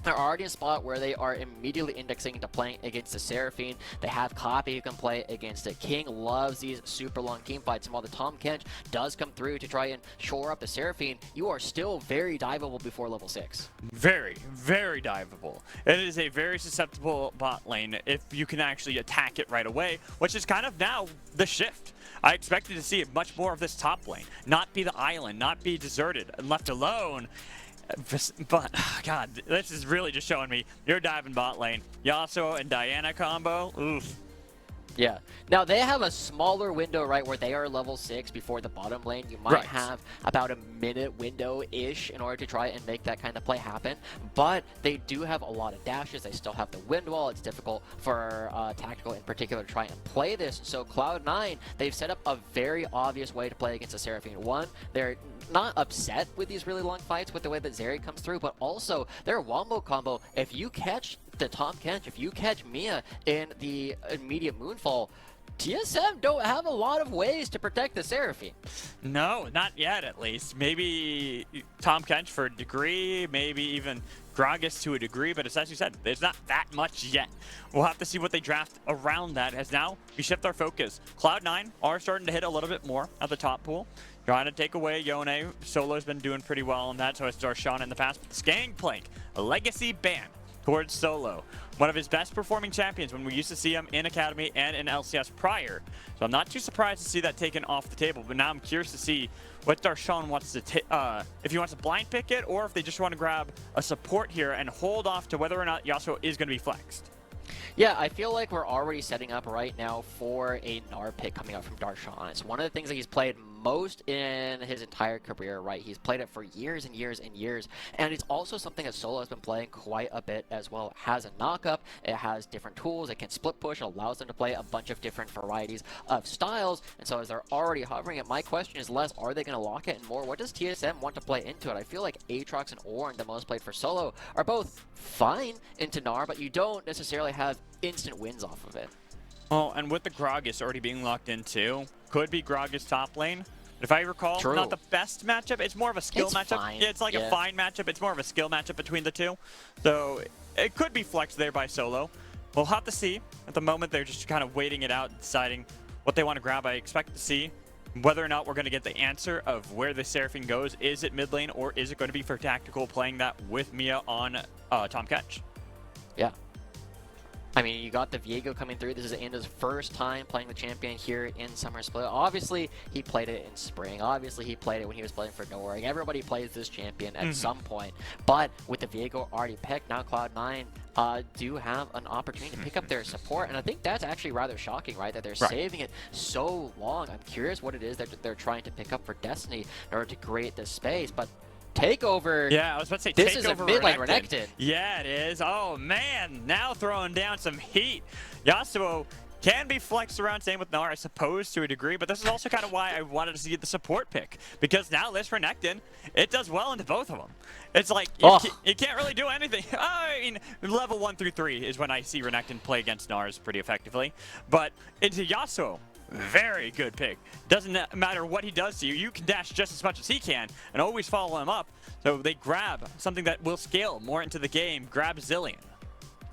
they're already in a spot where they are immediately indexing into playing against the Seraphine. They have copy who can play against it. King loves these super long team fights. And while the Tom Kench does come through to try and shore up the Seraphine, you are still very diveable before level 6. Very, very diveable. It is a very susceptible bot lane if you can actually attack it right away, which is kind of now the shift. I expected to see much more of this top lane, not be the island, not be deserted and left alone. But, God, this is really just showing me you're diving bot lane. Yasuo and Diana combo, oof. Yeah. Now they have a smaller window, right, where they are level 6 before the bottom lane. You might have about a minute window-ish in order to try and make that kind of play happen. But they do have a lot of dashes. They still have the wind wall. It's difficult for Tactical in particular to try and play this. So Cloud9, they've set up a very obvious way to play against the Seraphine. One, they're not upset with these really long fights with the way that Zeri comes through, but also their wombo combo, if you catch the Tom Kench, if you catch Mia in the immediate moonfall, TSM don't have a lot of ways to protect the Seraphine. No, not yet at least. Maybe Tom Kench for a degree, maybe even Gragas to a degree, but as you said, there's not that much yet. We'll have to see what they draft around that, as now we shift our focus. Cloud9 are starting to hit a little bit more at the top pool, trying to take away Yone. Solo's been doing pretty well on that, so has Darshan in the past. Gangplank, a legacy ban towards Solo. One of his best performing champions when we used to see him in Academy and in LCS prior. So I'm not too surprised to see that taken off the table, but now I'm curious to see what Darshan wants to, if he wants to blind pick it, or if they just want to grab a support here and hold off to whether or not Yasuo is going to be flexed. Yeah, I feel like we're already setting up right now for a Gnar pick coming out from Darshan. It's one of the things that he's played most in his entire career, right? He's played it for years and years and years, and it's also something that Solo has been playing quite a bit as well. It has a knockup, it has different tools, it can split push, it allows them to play a bunch of different varieties of styles, and so as they're already hovering it, my question is less, are they going to lock it, and more, what does TSM want to play into it? I feel like Aatrox and Ornn, the most played for Solo, are both fine into Gnar, but you don't necessarily have instant wins off of it. Well, and with the Gragas already being locked in too, could be Gragas top lane. If I recall, not the best matchup. It's more of a skill matchup. Fine. Yeah, it's like a fine matchup. It's more of a skill matchup between the two. So it could be flexed there by Solo. We'll have to see. At the moment, they're just kind of waiting it out, deciding what they want to grab. I expect to see whether or not we're going to get the answer of where the Seraphine goes. Is it mid lane, or is it going to be for Tactical playing that with Mia on Tom Kench? Yeah. I mean, you got the Viego coming through. This is Anda's first time playing the champion here in Summer Split. Obviously, he played it in Spring. Obviously, he played it when he was playing for Nowhere. Everybody plays this champion at some point. But with the Viego already picked, now Cloud9 do have an opportunity to pick up their support. And I think that's actually rather shocking, right? That they're saving it so long. I'm curious what it is that they're trying to pick up for Destiny in order to create this space. But Takeover. Yeah, I was about to say this Takeover. This is a mid lane Renekton. Yeah, it is. Oh, man. Now throwing down some heat. Yasuo can be flexed around, same with Gnar, I suppose, to a degree, but this is also kind of why I wanted to see the support pick, because now this Renekton, it does well into both of them. It's like, you can't really do anything. I mean, level 1 through 3 is when I see Renekton play against Gnars pretty effectively, but into Yasuo, very good pick. Doesn't matter what he does to you, you can dash just as much as he can and always follow him up. So they grab something that will scale more into the game, grab Zilean.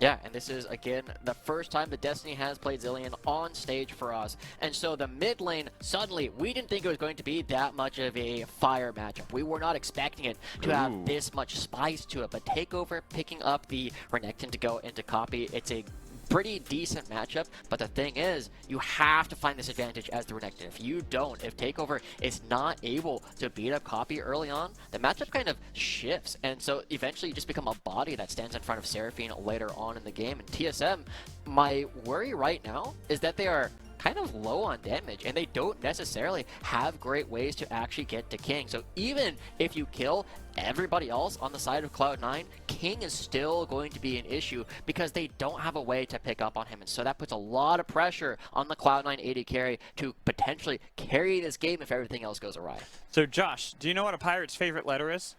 Yeah, and this is, again, the first time that Destiny has played Zilean on stage for us. And so the mid lane, suddenly, we didn't think it was going to be that much of a fire matchup. We were not expecting it to have this much spice to it. But Takeover picking up the Renekton to go into copy, it's a pretty decent matchup, but the thing is, you have to find this advantage as the Renekton. If you don't, if Takeover is not able to beat up Copy early on, the matchup kind of shifts, and so eventually you just become a body that stands in front of Seraphine later on in the game. And TSM, my worry right now is that they are kind of low on damage, and they don't necessarily have great ways to actually get to King. So even if you kill everybody else on the side of Cloud9, King is still going to be an issue because they don't have a way to pick up on him. And so that puts a lot of pressure on the Cloud9 AD carry to potentially carry this game if everything else goes awry. So Josh, do you know what a pirate's favorite letter is?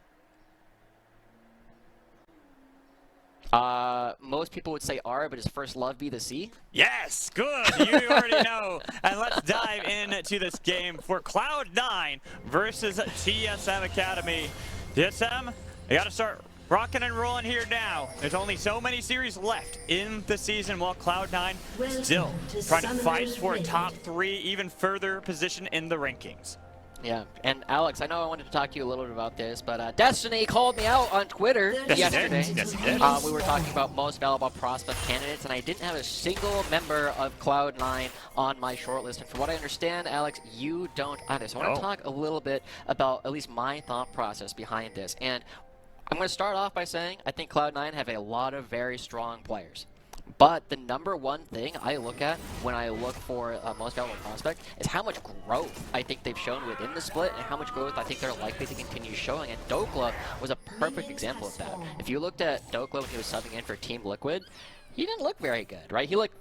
Most people would say R, but his first love be the C? Yes, good. You already know. And let's dive into this game for Cloud9 versus TSM Academy. TSM, they got to start rocking and rolling here now. There's only so many series left in the season, while Cloud9 still trying to fight for a top 3, even further position in the rankings. Yeah, and Alex, I know I wanted to talk to you a little bit about this, but Destiny called me out on Twitter yesterday. Yes, he did. We were talking about most valuable prospect candidates, and I didn't have a single member of Cloud9 on my shortlist. And from what I understand, Alex, you don't either. So I want to talk a little bit about at least my thought process behind this. And I'm going to start off by saying I think Cloud9 have a lot of very strong players. But the number one thing I look at when I look for a most valuable prospect is how much growth I think they've shown within the split and how much growth I think they're likely to continue showing. And Dokla was a perfect example of that. If you looked at Dokla when he was subbing in for Team Liquid, he didn't look very good, right? He looked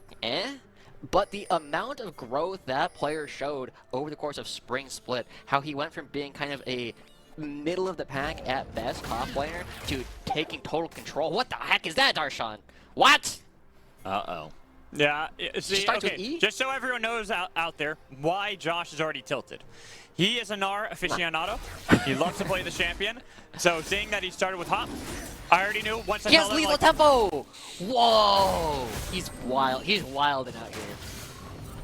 But the amount of growth that player showed over the course of Spring Split, how he went from being kind of a middle of the pack at best top laner to taking total control. What the heck is that, Darshan? What? Uh-oh. Yeah, see, okay, just so everyone knows out there why Josh is already tilted. He is a Gnar aficionado. He loves to play the champion. So seeing that he started with Hop, I already knew once I saw him. He has lethal tempo! Whoa! He's wild. He's wilding out here.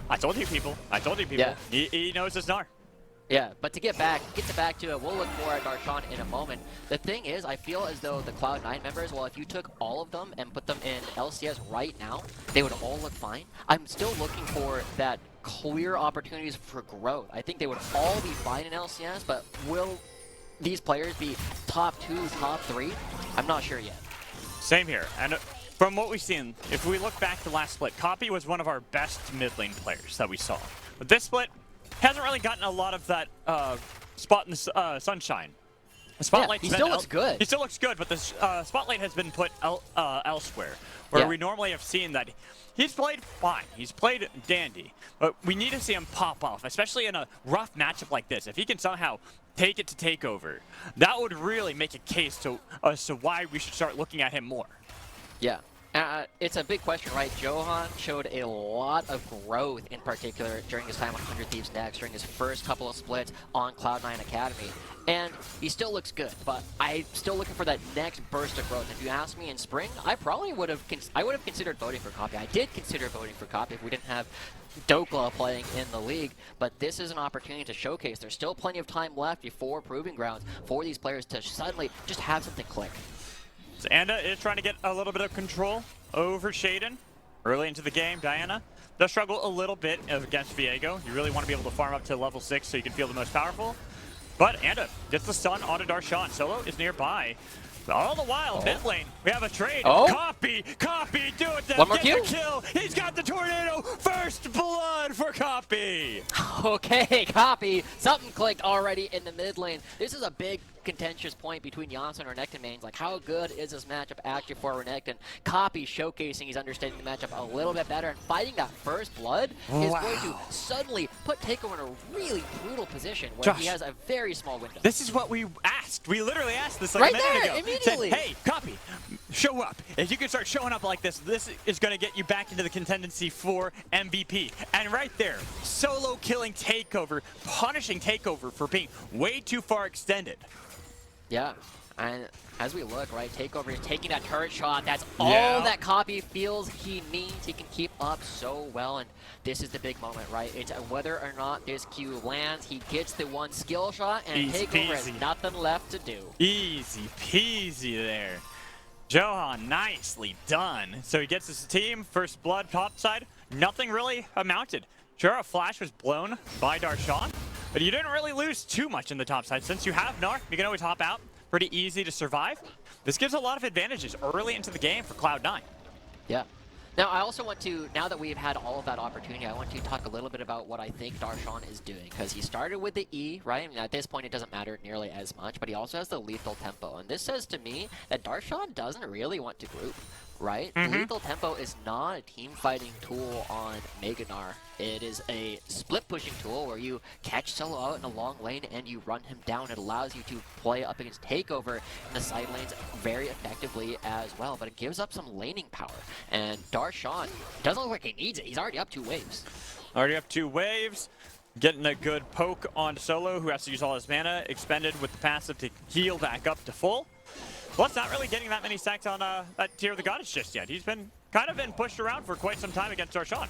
I told you people. I told you people. Yeah. He knows his Gnar. Yeah, but to get back to it, we'll look more at Darshan in a moment. The thing is, I feel as though the Cloud9 members, well, if you took all of them and put them in LCS right now, they would all look fine. I'm still looking for that clear opportunities for growth. I think they would all be fine in LCS, but will these players be top 2, top 3? I'm not sure yet. Same here. And from what we've seen, if we look back to last split, Copy was one of our best mid lane players that we saw. But this split, hasn't really gotten a lot of that spot in the sunshine. The spotlight. Yeah, he still looks good. He still looks good, but the spotlight has been put elsewhere, where we normally have seen that he's played fine. He's played dandy, but we need to see him pop off, especially in a rough matchup like this. If he can somehow take it to takeover, that would really make a case to as to why we should start looking at him more. Yeah. It's a big question, right? Johan showed a lot of growth, in particular, during his time on 100 Thieves Next, during his first couple of splits on Cloud9 Academy. And he still looks good, but I'm still looking for that next burst of growth. If you asked me in spring, I probably would have considered voting for Copy. I did consider voting for Copy if we didn't have Dokla playing in the league, but this is an opportunity to showcase. There's still plenty of time left before Proving Grounds for these players to suddenly just have something click. So Anda is trying to get a little bit of control over Shaden early into the game. Diana does struggle a little bit against Viego. You really want to be able to farm up to level 6 so you can feel the most powerful. But Anda gets the stun onto Darshan. Solo is nearby. All the while, mid lane, we have a trade. Copy, do it. One more kill. He's got the tornado. First blood for Copy. Okay, Copy. Something clicked already in the mid lane. This is a big contentious point between Yasuo and Renekton mains. Like, how good is this matchup actually for Renekton? Copy showcasing he's understanding the matchup a little bit better, and fighting that first blood is going to suddenly put Takeover in a really brutal position where Josh, he has a very small window. This is what we asked. We literally asked this like a minute ago. Immediately. Said, hey, Copy, show up. If you can start showing up like this, this is going to get you back into the contendency for MVP. And right there, solo killing Takeover, punishing Takeover for being way too far extended. Yeah, and as we look, right, Takeover is taking that turret shot. That's all that Copy feels he needs. He can keep up so well, and this is the big moment, right? It's whether or not this Q lands. He gets the one skill shot, and Takeover has nothing left to do. Easy peasy there. Johan, nicely done. So he gets his team, first blood topside. Nothing really amounted. Sure, a flash was blown by Darshan, but you didn't really lose too much in the top side. Since you have Gnar, you can always hop out. Pretty easy to survive. This gives a lot of advantages early into the game for Cloud9. Yeah. Now, I also want to, now that we've had all of that opportunity, I want to talk a little bit about what I think Darshan is doing. Because he started with the E, right? I mean, at this point, it doesn't matter nearly as much, but he also has the lethal tempo. And this says to me that Darshan doesn't really want to group, right? Lethal tempo is not a team fighting tool on Mega Gnar. It is a split pushing tool where you catch Solo out in a long lane and you run him down. It allows you to play up against Takeover in the side lanes very effectively as well, but it gives up some laning power. And Darshan doesn't look like he needs it. He's already up 2 waves. Already up 2 waves. Getting a good poke on Solo, who has to use all his mana, expended with the passive to heal back up to full. Plus, not really getting that many stacks on that Tear of the Goddess just yet. He's been kind of been pushed around for quite some time against Darshan.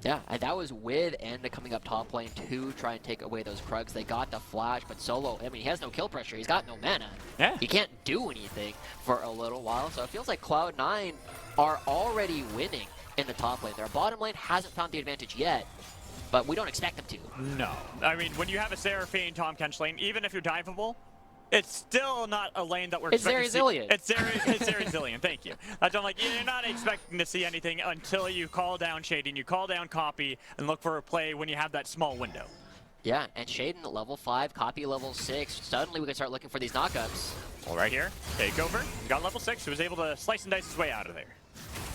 Yeah, and that was with Enda coming up top lane to try and take away those Krugs. They got the flash, but Solo, I mean, he has no kill pressure. He's got no mana. Yeah. He can't do anything for a little while, so it feels like Cloud9 are already winning in the top lane. Their bottom lane hasn't found the advantage yet, but we don't expect them to. No. I mean, when you have a Seraphine Tom Kench lane, even if you're diveable, it's still not a lane that we're It's expecting very to see. It's very resilient. Thank you. I'm like, you're not expecting to see anything until you call down Shading, you call down Copy, and look for a play when you have that small window. Yeah, and Shaden at level 5, Copy level 6. Suddenly we can start looking for these knockups. Well, right here, Takeover. He got level 6, he was able to slice and dice his way out of there.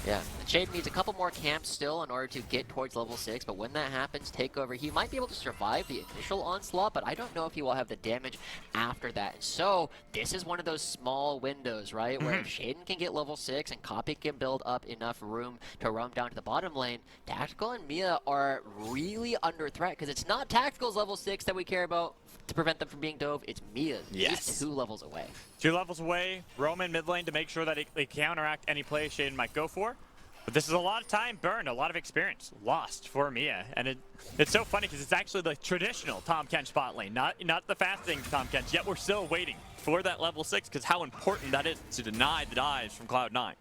Yeah, and Shaden needs a couple more camps still in order to get towards level 6, but when that happens, Takeover, he might be able to survive the initial onslaught, but I don't know if he will have the damage after that. So, this is one of those small windows, right, where if Shaden can get level 6 and Copy can build up enough room to run down to the bottom lane, Tactical and Mia are really under threat, because it's not Tactical's level 6 that we care about to prevent them from being dove, it's Mia's. Yes. He's 2 levels away. 2 levels away, Roman mid lane to make sure that they counteract any play Shaden might go for. But this is a lot of time burned, a lot of experience lost for Mia. And it's so funny because it's actually the traditional Tahm Kench spot lane, not the fasting Tahm Kench, yet we're still waiting for that level 6 because how important that is to deny the dives from Cloud9.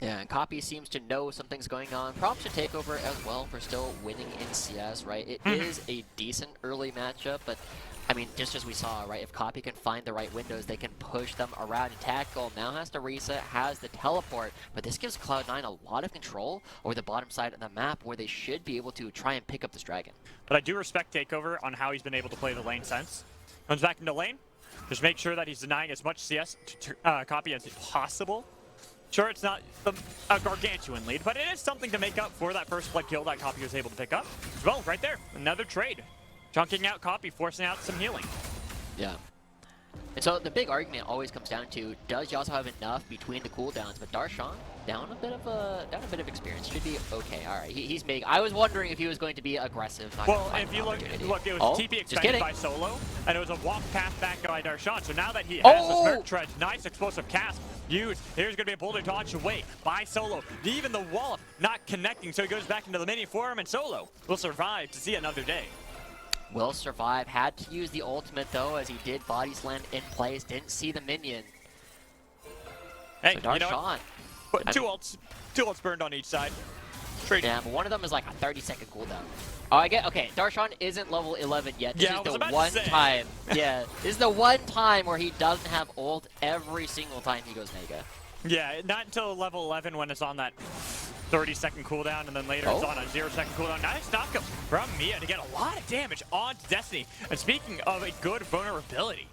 Yeah, and Copy seems to know something's going on. Props to Takeover as well for still winning in CS, right? It is a decent early matchup, but I mean, just as we saw, right, if Copy can find the right windows, they can push them around. And Tactical now has to reset, has the teleport, but this gives Cloud9 a lot of control over the bottom side of the map where they should be able to try and pick up this dragon. But I do respect Takeover on how he's been able to play the lane sense. Comes back into lane, just make sure that he's denying as much CS to Copy as possible. Sure, it's not a gargantuan lead, but it is something to make up for that first blood kill that Copy was able to pick up. As well, right there, another trade. Chunking out Copy, forcing out some healing. Yeah. And so the big argument always comes down to, does Yasuo have enough between the cooldowns? But Darshan, down a bit of experience, should be okay. All right, he's big. I was wondering if he was going to be aggressive. Well, if you look, it was TP expended by Solo, and it was a walk path back by Darshan. So now that he has this Merc Tread, nice explosive cast, used. Here's going to be a boulder dodge away by Solo. Even the wall not connecting, so he goes back into the mini form, and Solo will survive to see another day. Will survive. Had to use the ultimate, though, as he did body slam in place. Didn't see the minion. Hey, so you know what? Two ults burned on each side. Straight. Yeah, but one of them is like a 30-second cooldown. Oh, I get. Okay, Darshan isn't level 11 yet. This is the one time. Yeah, this is the one time where he doesn't have ult every single time he goes Mega. Yeah, not until level 11 when it's on that 30-second cooldown, and then later it's on a 0-second cooldown. Nice knockup from Mia to get a lot of damage onto Destiny. And speaking of a good vulnerability,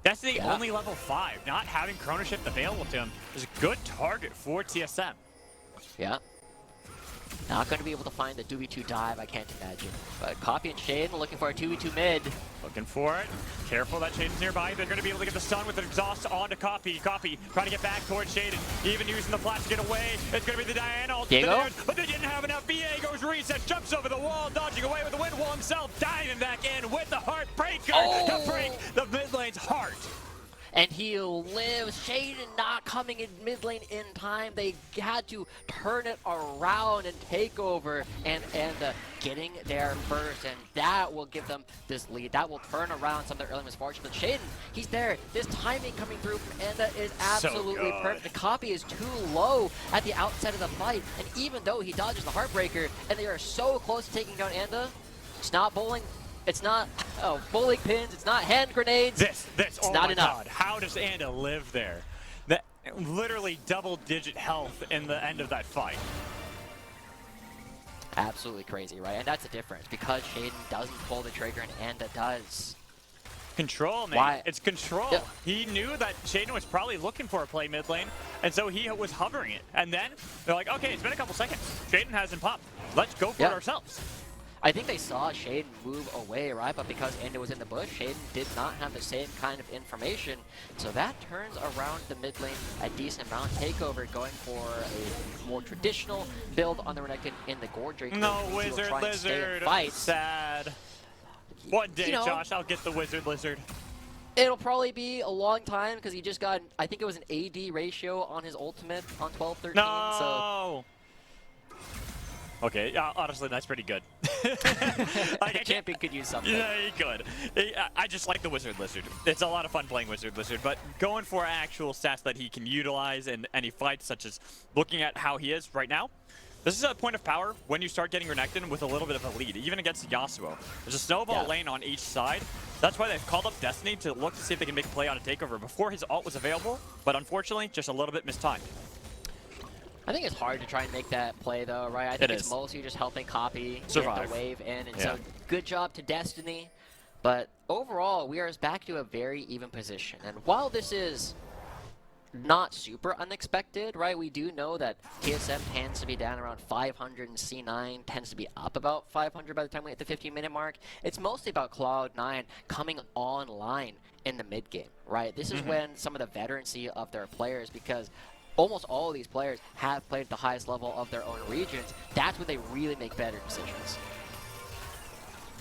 Destiny only level 5, not having Chrono Shift available to him is a good target for TSM. Yeah. Not going to be able to find the 2v2 dive, I can't imagine. But Copy and Shaden looking for a 2v2 mid. Looking for it. Careful that Shaden's nearby. They're going to be able to get the stun with an exhaust onto Copy. Copy trying to get back towards Shaden. Even using the flash to get away. It's going to be the Diana ultimate. But they didn't have enough. Viegos resets, jumps over the wall, dodging away with the wind wall himself. Diving back in with the Heartbreaker to break the mid lane's heart. And he'll live. Shaden not coming in mid lane in time. They had to turn it around and take over, and getting there first, and that will give them this lead. That will turn around some of their early misfortune. But Shaden, he's there. This timing coming through from Enda is absolutely perfect. The Copy is too low at the outset of the fight, and even though he dodges the Heartbreaker, and they are so close to taking down Enda, it's not bowling. It's not bowling pins. It's not hand grenades. It's oh not enough. God. How does Anda live there? That literally double-digit health in the end of that fight. Absolutely crazy, right? And that's the difference because Shaden doesn't pull the trigger and Anda does. Control, man. Why? It's control. Yeah. He knew that Shaden was probably looking for a play mid lane, and so he was hovering it. And then they're like, okay, it's been a couple seconds. Shaden hasn't popped. Let's go for it ourselves. I think they saw Shaden move away, right? But because Enda was in the bush, Shaden did not have the same kind of information. So that turns around the mid lane a decent amount. Takeover going for a more traditional build on the Renekton in the Gore Drake. No Wizard Lizard. Sad. One day, Josh, I'll get the Wizard Lizard. It'll probably be a long time because he just got, I think it was an AD ratio on his ultimate on 12-13. No! So. Okay, honestly, that's pretty good. Champion could use something. Yeah, he could. I just like the Wizard Lizard. It's a lot of fun playing Wizard Lizard, but going for actual stats that he can utilize in any fight, such as looking at how he is right now, This is a point of power when you start getting Renekton with a little bit of a lead, even against Yasuo. There's a snowball lane on each side. That's why they've called up Destiny to look to see if they can make a play on a takeover before his ult was available, but unfortunately, just a little bit mistimed. I think it's hard to try and make that play, though, right? I think it's mostly just helping Copy get the wave in. And so, good job to Destiny. But overall, we are back to a very even position. And while this is not super unexpected, right? We do know that TSM tends to be down around 500 and C9 tends to be up about 500 by the time we hit the 15-minute mark. It's mostly about Cloud9 coming online in the mid game, right? This is when some of the veterancy of their players, because almost all of these players have played at the highest level of their own regions. That's when they really make better decisions.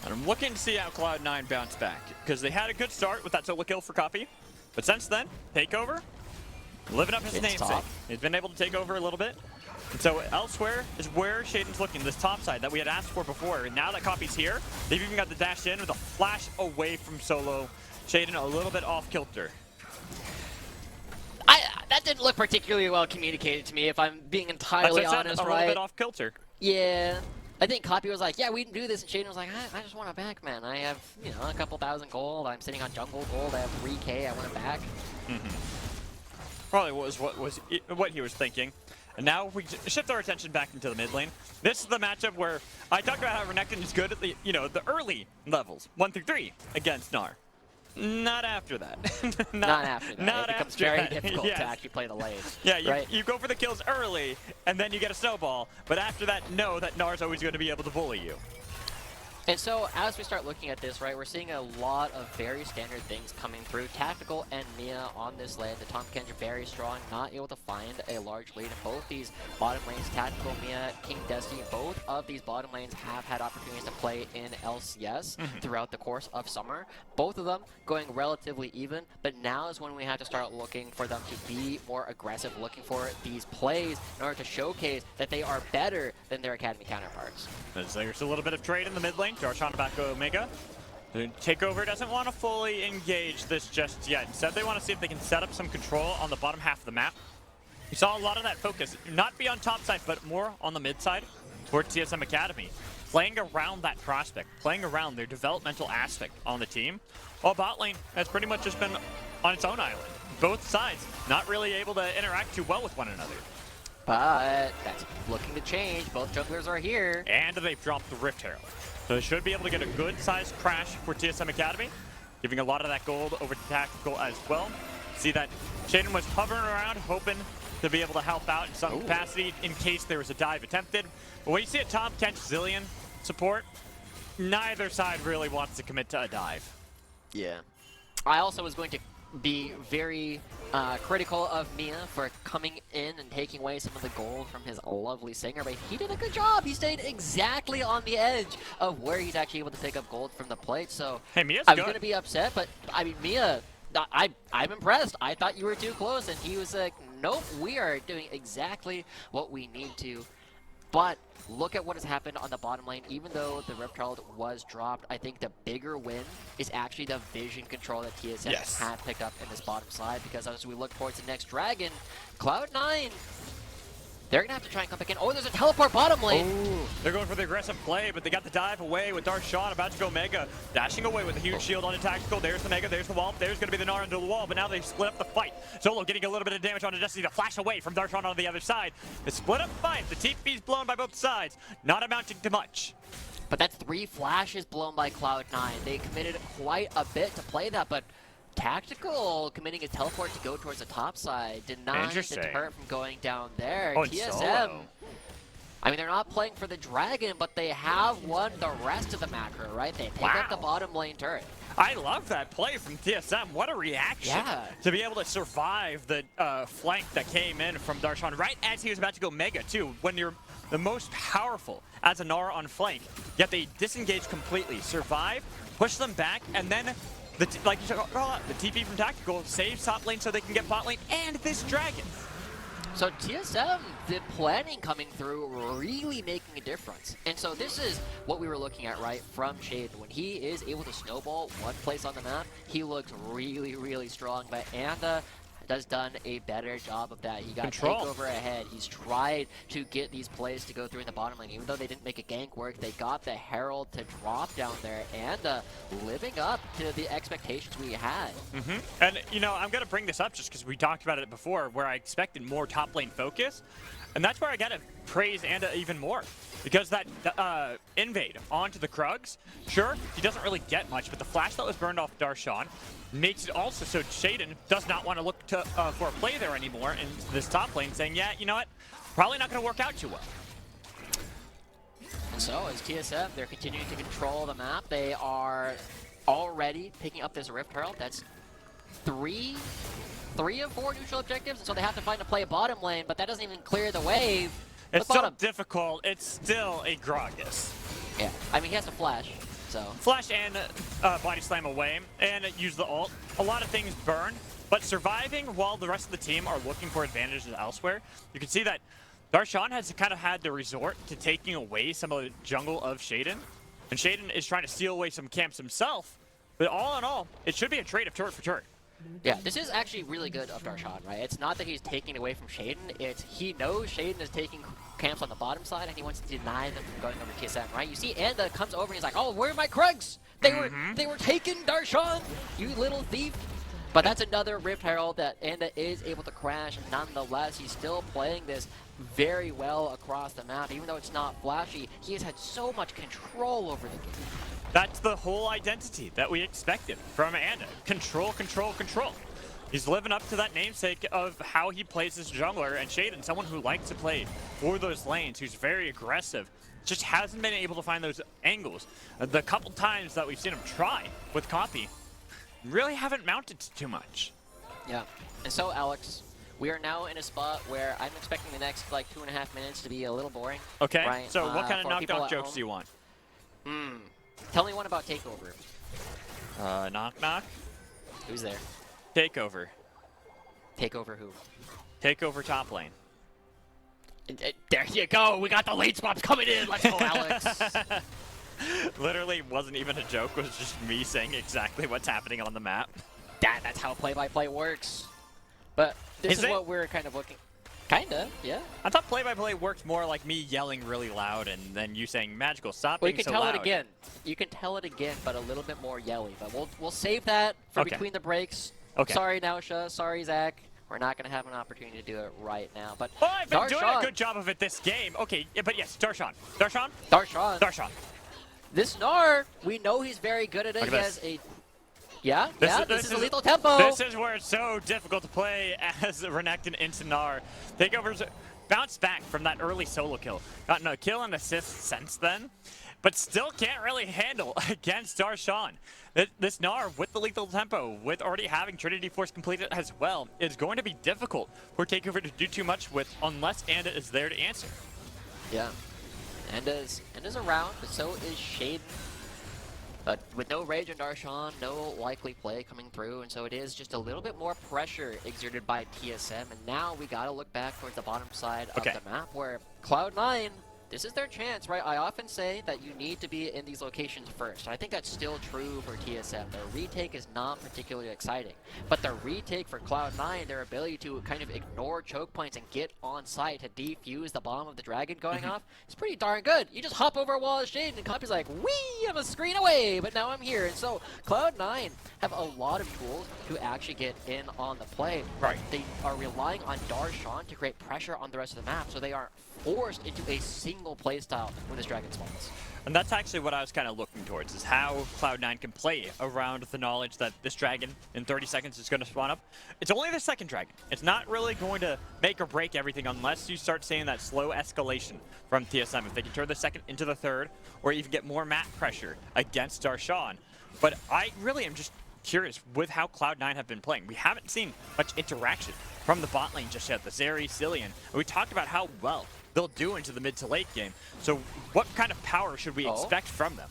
And I'm looking to see how Cloud9 bounce back, because they had a good start with that solo kill for Copy, but since then, takeover, living up his namesake. He's been able to take over a little bit. And so elsewhere is where Shaden's looking, this top side that we had asked for before. And now that Copy's here, they've even got the dash in with a flash away from solo. Shaden a little bit off kilter. That didn't look particularly well communicated to me, if I'm being entirely honest, a right? little bit off kilter. Yeah. I think Copy was like, yeah, we can do this, and Shaden was like, I just want it back, man. I have, you know, a couple thousand gold. I'm sitting on jungle gold. I have 3K. I want it back. Probably was what he was thinking. And now we shift our attention back into the mid lane. This is the matchup where I talked about how Renekton is good at the, the early levels, 1 through 3 against Gnar. Not after that. not after that. It becomes very difficult to actually play the lane. Yeah, you go for the kills early, and then you get a snowball. But after that, know that Gnar's always going to be able to bully you. And so, as we start looking at this, right, we're seeing a lot of very standard things coming through. Tactical and Mia on this lane. The Tahm Kench very strong, not able to find a large lead in both these bottom lanes. Tactical, Mia, King Destiny, both of these bottom lanes have had opportunities to play in LCS throughout the course of summer. Both of them going relatively even, but now is when we have to start looking for them to be more aggressive, looking for these plays in order to showcase that they are better than their academy counterparts. There's a little bit of trade in the mid lane. Darshan back to Omega. The Takeover doesn't want to fully engage this just yet. Instead, they want to see if they can set up some control on the bottom half of the map. You saw a lot of that focus, not be on top side, but more on the mid side toward TSM Academy. Playing around that prospect, playing around their developmental aspect on the team. While bot lane has pretty much just been on its own island. Both sides not really able to interact too well with one another. But that's looking to change. Both jugglers are here. And they've dropped the Rift Herald. So they should be able to get a good-sized crash for TSM Academy, giving a lot of that gold over to Tactical as well. See that Shaden was hovering around, hoping to be able to help out in some capacity in case there was a dive attempted. But when you see a Tahm Kench Zillion support, neither side really wants to commit to a dive. Yeah. I also was going to be very critical of Mia for coming in and taking away some of the gold from his lovely Singer, but he did a good job. He stayed exactly on the edge of where he's actually able to pick up gold from the plate. So hey, Mia's I was going to be upset, but I mean, Mia, I'm impressed. I thought you were too close, and he was like, nope, we are doing exactly what we need to. But look at what has happened on the bottom lane. Even though the Rift Herald was dropped, I think the bigger win is actually the vision control that TSM had picked up in this bottom side. Because as we look towards the next dragon, Cloud9, they're going to have to try and come back in. Oh, there's a teleport bottom lane. Oh, they're going for the aggressive play, but they got the dive away with Darshan about to go Mega. Dashing away with a huge shield on a Tactical. There's the Mega, there's the wall. There's going to be the Gnar into the wall, but now they split up the fight. Solo getting a little bit of damage onto Destiny to flash away from Darshan on the other side. The split up fight, the TP's blown by both sides, not amounting to much. But that's 3 flashes blown by Cloud9. They committed quite a bit to play that, but Tactical committing a teleport to go towards the top side, denying the turret from going down there. TSM, I mean, they're not playing for the dragon, but they have won the rest of the macro, right? They pick up the bottom lane turret. I love that play from TSM. What a reaction to be able to survive the flank that came in from Darshan right as he was about to go Mega, too. When you're the most powerful as a Gnar on flank, yet they disengage completely, survive, push them back, and then like you said, the TP from Tactical saves top lane so they can get bot lane and this dragon. So TSM, the planning coming through, really making a difference. And so this is what we were looking at, right, from Shaden. When he is able to snowball one place on the map, he looks really, really strong. But Anda has done a better job of that. He got Control. takeover ahead. He's tried to get these plays to go through in the bottom lane. Even though they didn't make a gank work, they got the Herald to drop down there and living up to the expectations we had. And, you know, I'm going to bring this up just because we talked about it before, where I expected more top lane focus. And that's where I got to praise Anda even more. Because that invade onto the Krugs, sure, he doesn't really get much, but the flash that was burned off Darshan makes it also so Shaden does not want to look to, for a play there anymore in this top lane, saying, yeah, you know what, probably not going to work out too well. And so, as TSM, they're continuing to control the map. They are already picking up this Rift Herald. That's three of 4 neutral objectives, and so they have to find a play bottom lane, but that doesn't even clear the wave. It's still difficult. It's still a Gragas. Yeah, I mean, he has to flash, so. Flash and body slam away, and use the ult. A lot of things burn, but surviving while the rest of the team are looking for advantages elsewhere. You can see that Darshan has kind of had to resort to taking away some of the jungle of Shaden, and Shaden is trying to steal away some camps himself, but all in all, it should be a trade of turret for turret. Yeah, this is actually really good of Darshan, right? It's not that he's taking away from Shaden, it's he knows Shaden is taking camps on the bottom side and he wants to deny them from going over TSM, right? You see Anda comes over and he's like, oh, where are my Krugs? They were taking Darshan, you little thief. But that's another Rift Herald that Anda is able to crash nonetheless. He's still playing this very well across the map. Even though it's not flashy, he has had so much control over the game. That's the whole identity that we expected from Anda. Control, control, control. He's living up to that namesake of how he plays as jungler, and Shaden, someone who likes to play for those lanes, who's very aggressive, just hasn't been able to find those angles. The couple times that we've seen him try with Copy, really haven't mounted too much. Yeah, and so Alex, we are now in a spot where I'm expecting the next like 2.5 minutes to be a little boring. Okay, right? so what kind of for people knockdown at jokes home. do you want? Tell me one about Takeover. Knock knock? Who's there? Takeover. Takeover who? Takeover top lane. There you go. We got the late spots coming in. Let's go, Alex. Literally wasn't even a joke. It was just me saying exactly what's happening on the map. That's how play-by-play works. But this is what we're kind of looking. Kinda, yeah. I thought play-by-play worked more like me yelling really loud and then you saying magical stop Well, you being can so tell loud. it again. You can tell it again, but a little bit more yelly. But we'll save that for Okay. between the breaks. Okay. Sorry, Nausha. Sorry, Zach. We're not going to have an opportunity to do it right now. But Oh, I've been Darshan, doing a good job of it this game. Okay, yeah, but yes, Darshan. Darshan? Darshan. Darshan. This Gnar, we know he's very good at it. Look He at has this. a... Yeah, this is a lethal tempo. This is where it's so difficult to play as Renekton into Gnar. Takeover's bounced back from that early solo kill. Gotten a kill and assist since then, but still can't really handle against Darshan. This Gnar, with the lethal tempo, with already having Trinity Force completed as well, is going to be difficult for Takeover to do too much with unless Anda is there to answer. Yeah. Anda's around, but so is Shaden. But with no Rage on Darshan, no likely play coming through, and so it is just a little bit more pressure exerted by TSM, and now we gotta look back towards the bottom side of the map where Cloud9, this is their chance, right? I often say that you need to be in these locations first. I think that's still true for TSM. Their retake is not particularly exciting, but the retake for Cloud9, their ability to kind of ignore choke points and get on site to defuse the bomb of the dragon going off, is pretty darn good. You just hop over a wall of shade and Copy's like, wee, I'm a screen away, but now I'm here. And so Cloud9 have a lot of tools to actually get in on the play. Right. They are relying on Darshan to create pressure on the rest of the map, so they are forced into a single playstyle when this dragon spawns. And that's actually what I was kind of looking towards, is how Cloud9 can play around the knowledge that this dragon in 30 seconds is going to spawn up. It's only the second dragon. It's not really going to make or break everything unless you start seeing that slow escalation from TSM. If they can turn the second into the third, or even get more map pressure against Darshan. But I really am just curious with how Cloud9 have been playing. We haven't seen much interaction from the bot lane just yet, the Zeri, Cillian. And we talked about how well they'll do into the mid to late game. So what kind of power should we expect from them?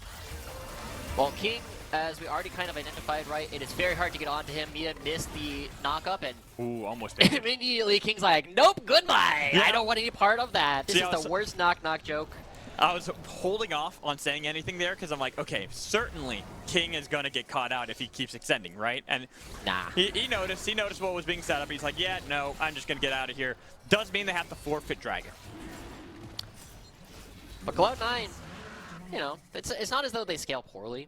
Well, King, as we already kind of identified, right, it is very hard to get onto him. Mia missed the knock-up, and Ooh, almost made it. immediately King's like, nope, goodbye. Yeah. I don't want any part of that. This See, is the worst knock-knock joke. I was holding off on saying anything there because I'm like, okay, certainly King is going to get caught out if he keeps extending, right? And Nah. he noticed what was being set up. He's like, yeah, no, I'm just going to get out of here. Does mean they have to forfeit Dragon. But Cloud9, you know, it's not as though they scale poorly.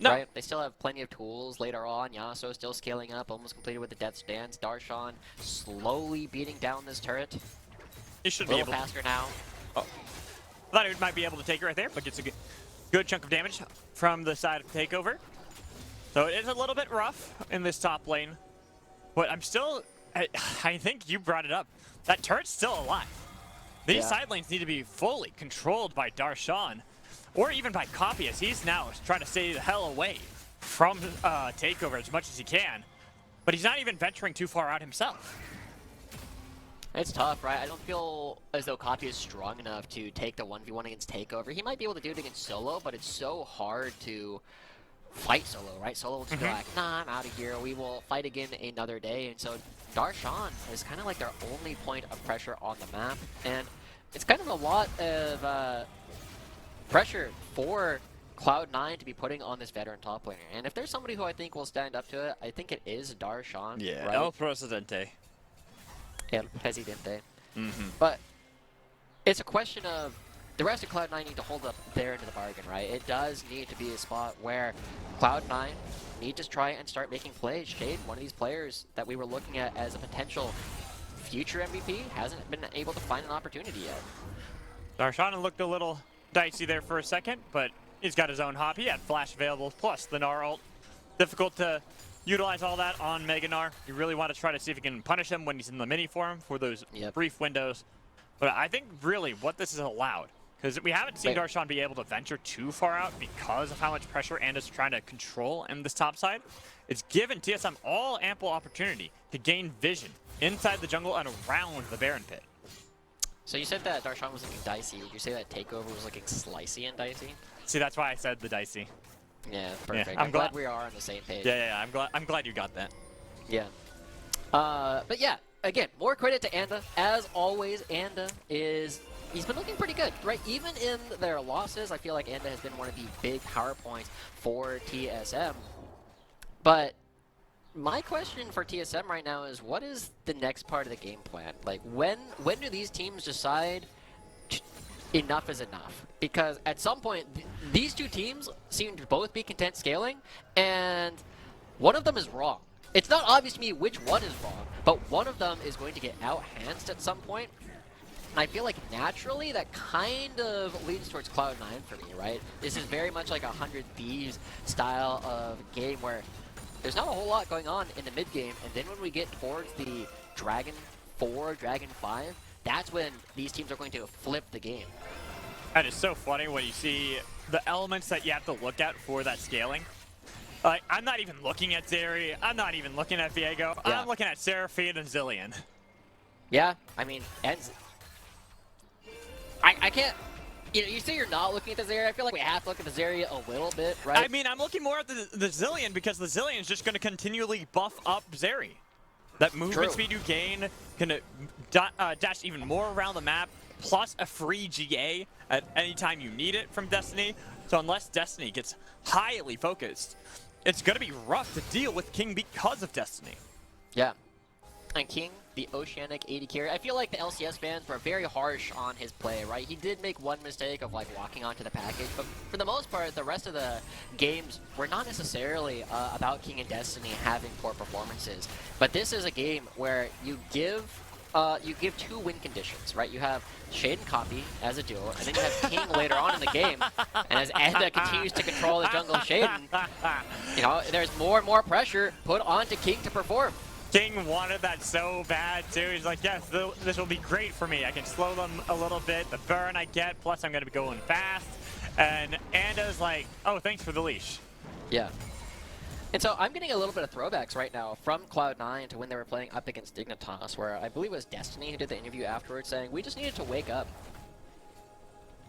No. Right? They still have plenty of tools later on. Yasuo still scaling up, almost completed with the Death Stance. Darshan slowly beating down this turret. He should A be little able faster now. Oh. Thought he might be able to take it right there, but gets a good chunk of damage from the side of Takeover. So it is a little bit rough in this top lane. But I'm still, I think you brought it up. That turret's still alive. These side lanes need to be fully controlled by Darshan, or even by Copy, as he's now trying to stay the hell away from Takeover as much as he can. But he's not even venturing too far out himself. It's tough, right? I don't feel as though Copy is strong enough to take the 1v1 against Takeover. He might be able to do it against Solo, but it's so hard to fight Solo, right? Solo will just be like, nah, I'm out of here. We will fight again another day. And so Darshan is kind of like their only point of pressure on the map. And it's kind of a lot of pressure for Cloud9 to be putting on this veteran top laner. And if there's somebody who I think will stand up to it, I think it is Darshan. Yeah, right? El Presidente. El Presidente. But it's a question of the rest of Cloud9 need to hold up their end of the bargain, right? It does need to be a spot where Cloud9 need to try and start making plays. Shade, one of these players that we were looking at as a potential future MVP, hasn't been able to find an opportunity yet. Darshan looked a little dicey there for a second, but he's got his own hop. He had flash available, plus the Gnar ult. Difficult to utilize all that on Mega Gnar. You really want to try to see if you can punish him when he's in the mini form for those brief windows. But I think really what this has allowed, because we haven't seen Darshan be able to venture too far out because of how much pressure Anda's trying to control in this top side. It's given TSM all ample opportunity to gain vision inside the jungle and around the Baron pit. So you said that Darshan was looking dicey. Would you say that Takeover was looking slicey and dicey? See, that's why I said the dicey. Yeah, perfect. Yeah, I'm glad we are on the same page. Yeah, I'm glad you got that. Yeah. But yeah, again, more credit to Anda. As always, Anda he's been looking pretty good, right? Even in their losses, I feel like Anda has been one of the big power points for TSM. But my question for TSM right now is, what is the next part of the game plan? Like, when do these teams decide enough is enough? Because at some point, these two teams seem to both be content scaling, and one of them is wrong. It's not obvious to me which one is wrong, but one of them is going to get out-handsed at some point. And I feel like naturally that kind of leans towards Cloud9 for me, right? This is very much like a 100 Thieves style of game where there's not a whole lot going on in the mid game, and then when we get towards the Dragon 4, Dragon 5, that's when these teams are going to flip the game. And it's so funny when you see the elements that you have to look at for that scaling. Like, I'm not even looking at Zeri, I'm not even looking at Viego, I'm looking at Seraphine and Zillion. Yeah, I mean, and I can't, you know, you say you're not looking at the Zeri, I feel like we have to look at the Zeri a little bit, right? I mean, I'm looking more at the Zillion because the Zillion is just going to continually buff up Zeri. That movement speed you gain, gonna dash even more around the map, plus a free GA at any time you need it from Destiny. So unless Destiny gets highly focused, it's going to be rough to deal with King because of Destiny. Yeah. And King, the Oceanic AD carry, I feel like the LCS fans were very harsh on his play, right? He did make one mistake of like walking onto the package, but for the most part, the rest of the games were not necessarily about King and Destiny having poor performances. But this is a game where you give two win conditions, right? You have Shade and Copy as a duo, and then you have King later on in the game. And as Anda continues to control the jungle Shaden, you know, there's more and more pressure put onto King to perform. King wanted that so bad too. He's like, yes, this will be great for me. I can slow them a little bit. The burn I get, plus I'm going to be going fast. And Anda's like, oh, thanks for the leash. Yeah. And so I'm getting a little bit of throwbacks right now from Cloud9 to when they were playing up against Dignitas, where I believe it was Destiny who did the interview afterwards saying, we just needed to wake up.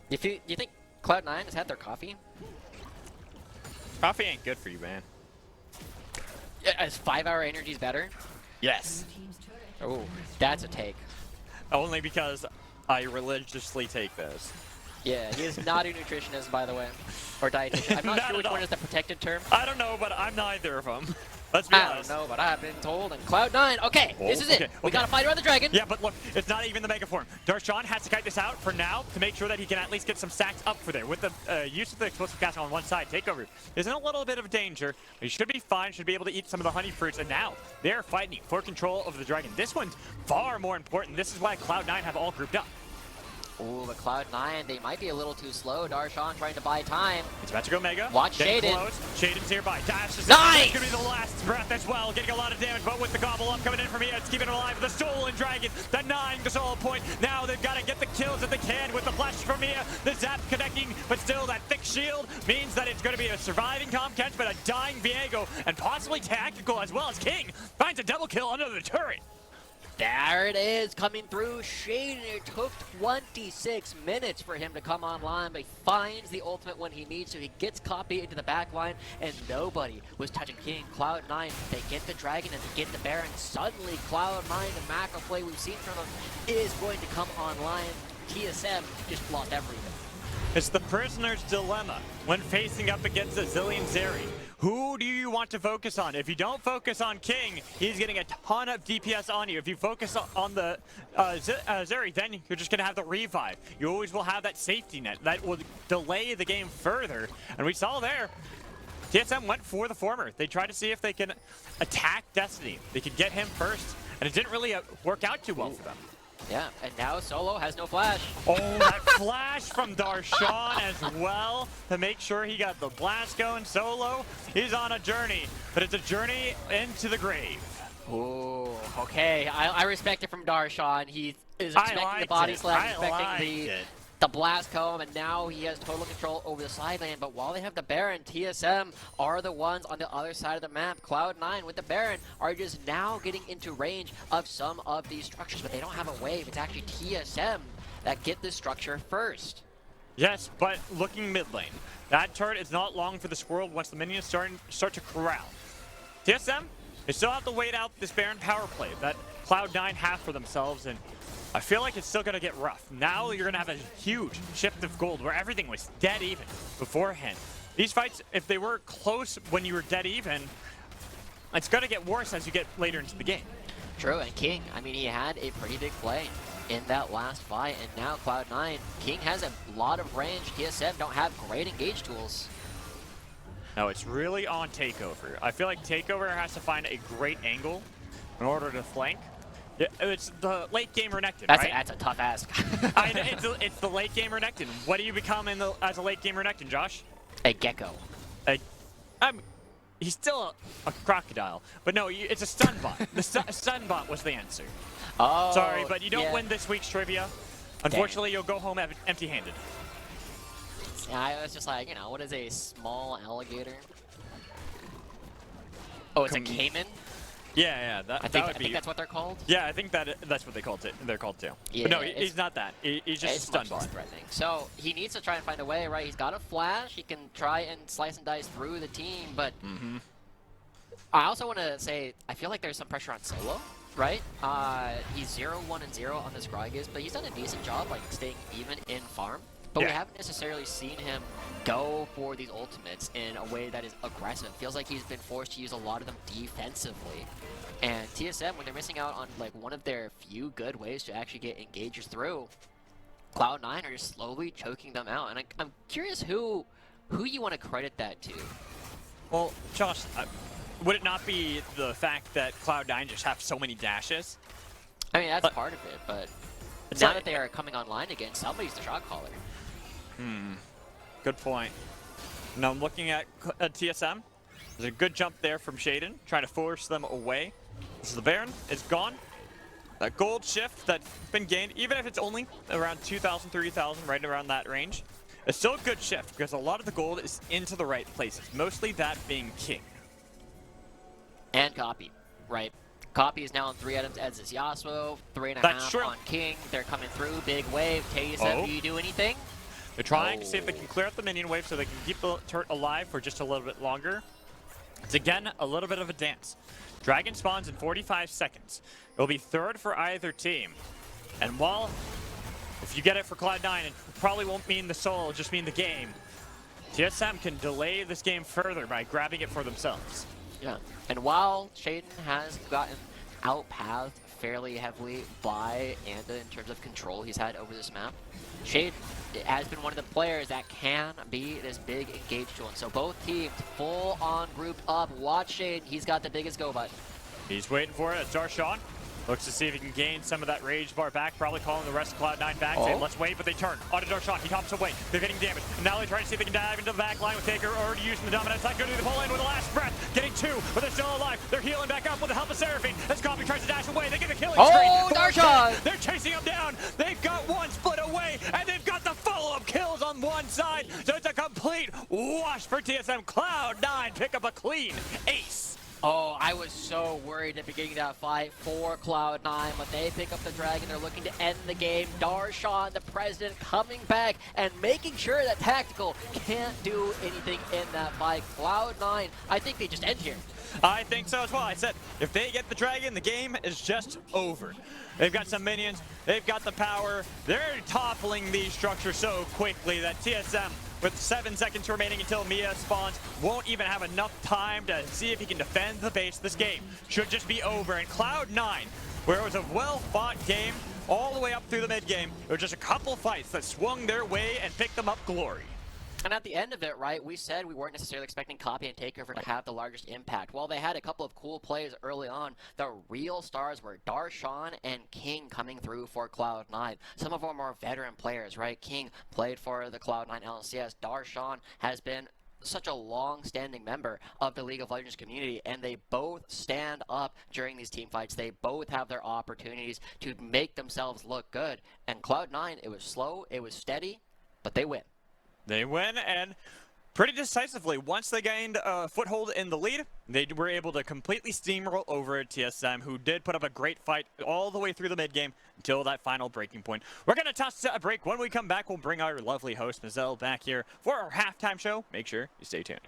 Do you think Cloud9 has had their coffee? Coffee ain't good for you, man. Is 5-hour energies better? Yes. Oh, that's a take. Only because I religiously take this. Yeah, he is not a nutritionist, by the way, or dietitian. I'm not Not sure at which all. one is the protected term. I don't know, but I'm neither of them. Let's be I don't honest. know, but I've been told. And Cloud9, okay, this is it. We gotta fight around the dragon. Yeah, but look, it's not even the Mega Form. Darshan has to kite this out for now to make sure that he can at least get some stacks up for there. With the use of the explosive cast on one side, Takeover is in a little bit of danger. He should be fine, should be able to eat some of the honey fruits, and now they're fighting for control of the dragon. This one's far more important. This is why Cloud9 have all grouped up. Ooh, but Cloud9, they might be a little too slow. Darshan trying to buy time. It's about to go Mega. Watch Getting Shaden. close. Shaden's nearby. Dash is Nice! going to be the last breath as well. Getting a lot of damage, but with the gobble up coming in from here, it's keeping him alive. The stolen dragon, the 9 to solo point. Now they've got to get the kills that they can with the flash from Mia. The zap connecting, but still that thick shield means that it's going to be a surviving Tom Kench, but a dying Viego, and possibly Tactical as well as King finds a double kill under the turret. There it is, coming through. Shaden, it took 26 minutes for him to come online, but he finds the ultimate when he needs to. He gets Copy into the back line, and nobody was touching King. Cloud9, they get the Dragon and they get the Baron. Suddenly, Cloud9, the macro play we've seen from them is going to come online. TSM just lost everything. It's the prisoner's dilemma when facing up against a Zillion Zeri. Who do you want to focus on? If you don't focus on King, he's getting a ton of DPS on you. If you focus on the Zeri, then you're just going to have the revive. You always will have that safety net that will delay the game further. And we saw there, TSM went for the former. They tried to see if they can attack Destiny. They could get him first, and it didn't really work out too well for them. Yeah, and now Solo has no flash. Oh, that flash from Darshan as well to make sure he got the blast going. Solo, he's on a journey, but it's a journey into the grave. Ooh, okay. I respect it from Darshan. He is expecting the body slam, expecting the blast comb, and now he has total control over the side lane. But while they have the Baron, TSM are the ones on the other side of the map. Cloud9 with the Baron are just now getting into range of some of these structures, but they don't have a wave. It's actually TSM that get this structure first. Yes, but looking mid lane. That turret is not long for this world once the minions start to corral. TSM, they still have to wait out this Baron power play that Cloud9 have for themselves, and I feel like it's still going to get rough. Now you're going to have a huge shift of gold where everything was dead even beforehand. These fights, if they were close when you were dead even, it's going to get worse as you get later into the game. True, and King, I mean, he had a pretty big play in that last fight, and now Cloud9, King has a lot of range. TSM don't have great engage tools. No, it's really on Takeover. I feel like Takeover has to find a great angle in order to flank. It's the late game Renekton, right? That's a tough ask. It's the late game Renekton. What do you become as a late game Renekton, Josh? A gecko. He's still a crocodile, but no, it's a stun bot. The stun bot was the answer. Oh, sorry, but you don't win this week's trivia. Unfortunately, you'll go home empty-handed. Yeah, I was just like, you know, what is a small alligator? Oh, it's a caiman? Yeah, I think that's what they're called. Yeah, I think that's what they called it. They're called too. Yeah, but no, he's not that. He's just a stun bot. So he needs to try and find a way, right? He's got a flash. He can try and slice and dice through the team, but I also want to say I feel like there's some pressure on Solo, right? He's 0-1 and 0 on this Gragas, but he's done a decent job like staying even in farm. But we haven't necessarily seen him go for these ultimates in a way that is aggressive. It feels like he's been forced to use a lot of them defensively. And TSM, when they're missing out on like one of their few good ways to actually get engagers through, Cloud9 are just slowly choking them out. And I'm curious who you want to credit that to. Well, Josh, would it not be the fact that Cloud9 just have so many dashes? I mean, that's part of it, but now that they are coming online again, somebody's the shot caller. Good point. Now I'm looking at TSM. There's a good jump there from Shaden, trying to force them away. So the Baron is gone. That gold shift that's been gained, even if it's only around 2,000, 3,000, right around that range, it's still a good shift because a lot of the gold is into the right places, mostly that being King. And Copy, right? Copy is now on 3 items, as is Yasuo, 3.5 on King. They're coming through, big wave. TSM, do you do anything? They're trying to see if they can clear out the minion wave so they can keep the turret alive for just a little bit longer. It's again a little bit of a dance. Dragon spawns in 45 seconds. It'll be third for either team. And while If you get it for Cloud9, it probably won't mean the soul, it'll just mean the game. TSM can delay this game further by grabbing it for themselves. Yeah, and while Shaden has gotten outpathed fairly heavily by Anda in terms of control he's had over this map, Shaden has been one of the players that can be this big engaged tool. And so both teams full on grouped up. Watch Shaden, he's got the biggest go button. He's waiting for it as Darshan looks to see if he can gain some of that rage bar back, probably calling the rest of Cloud9 back, saying let's wait, but they turn. Onto Darshan, he hops away, they're getting damage. And now they're trying to see if they can dive into the back line with Taker, already using the dominant side, go to the pull in with the last breath, getting 2, but they're still alive. They're healing back up with the help of Seraphine. As Coffee tries to dash away, they get the killing spree. Darshan! They're chasing him down. They've got one split away, and they've got the follow-up kills on one side. So it's a complete wash for TSM. Cloud9 pick up a clean ace. Oh, I was so worried at the beginning of that fight for Cloud9, but they pick up the dragon. They're looking to end the game. Darshan, the president, coming back and making sure that Tactical can't do anything in that fight. Cloud9, I think they just end here. I think so as well. I said, if they get the dragon, the game is just over. They've got some minions. They've got the power. They're toppling these structures so quickly that TSM, with 7 seconds remaining until Mia spawns, won't even have enough time to see if he can defend the base. This game should just be over. And Cloud9, where it was a well-fought game all the way up through the mid-game, there were just a couple fights that swung their way and picked them up glory. And at the end of it, right, we said we weren't necessarily expecting Copy and Takeover to have the largest impact. While they had a couple of cool plays early on, the real stars were Darshan and King coming through for Cloud9. Some of our more veteran players, right? King played for the Cloud9 LCS. Darshan has been such a long-standing member of the League of Legends community, and they both stand up during these team fights. They both have their opportunities to make themselves look good. And Cloud9, it was slow, it was steady, but they win. They win, and pretty decisively. Once they gained a foothold in the lead, they were able to completely steamroll over TSM, who did put up a great fight all the way through the mid-game until that final breaking point. We're going to toss a break. When we come back, we'll bring our lovely host, Mazel, back here for our halftime show. Make sure you stay tuned.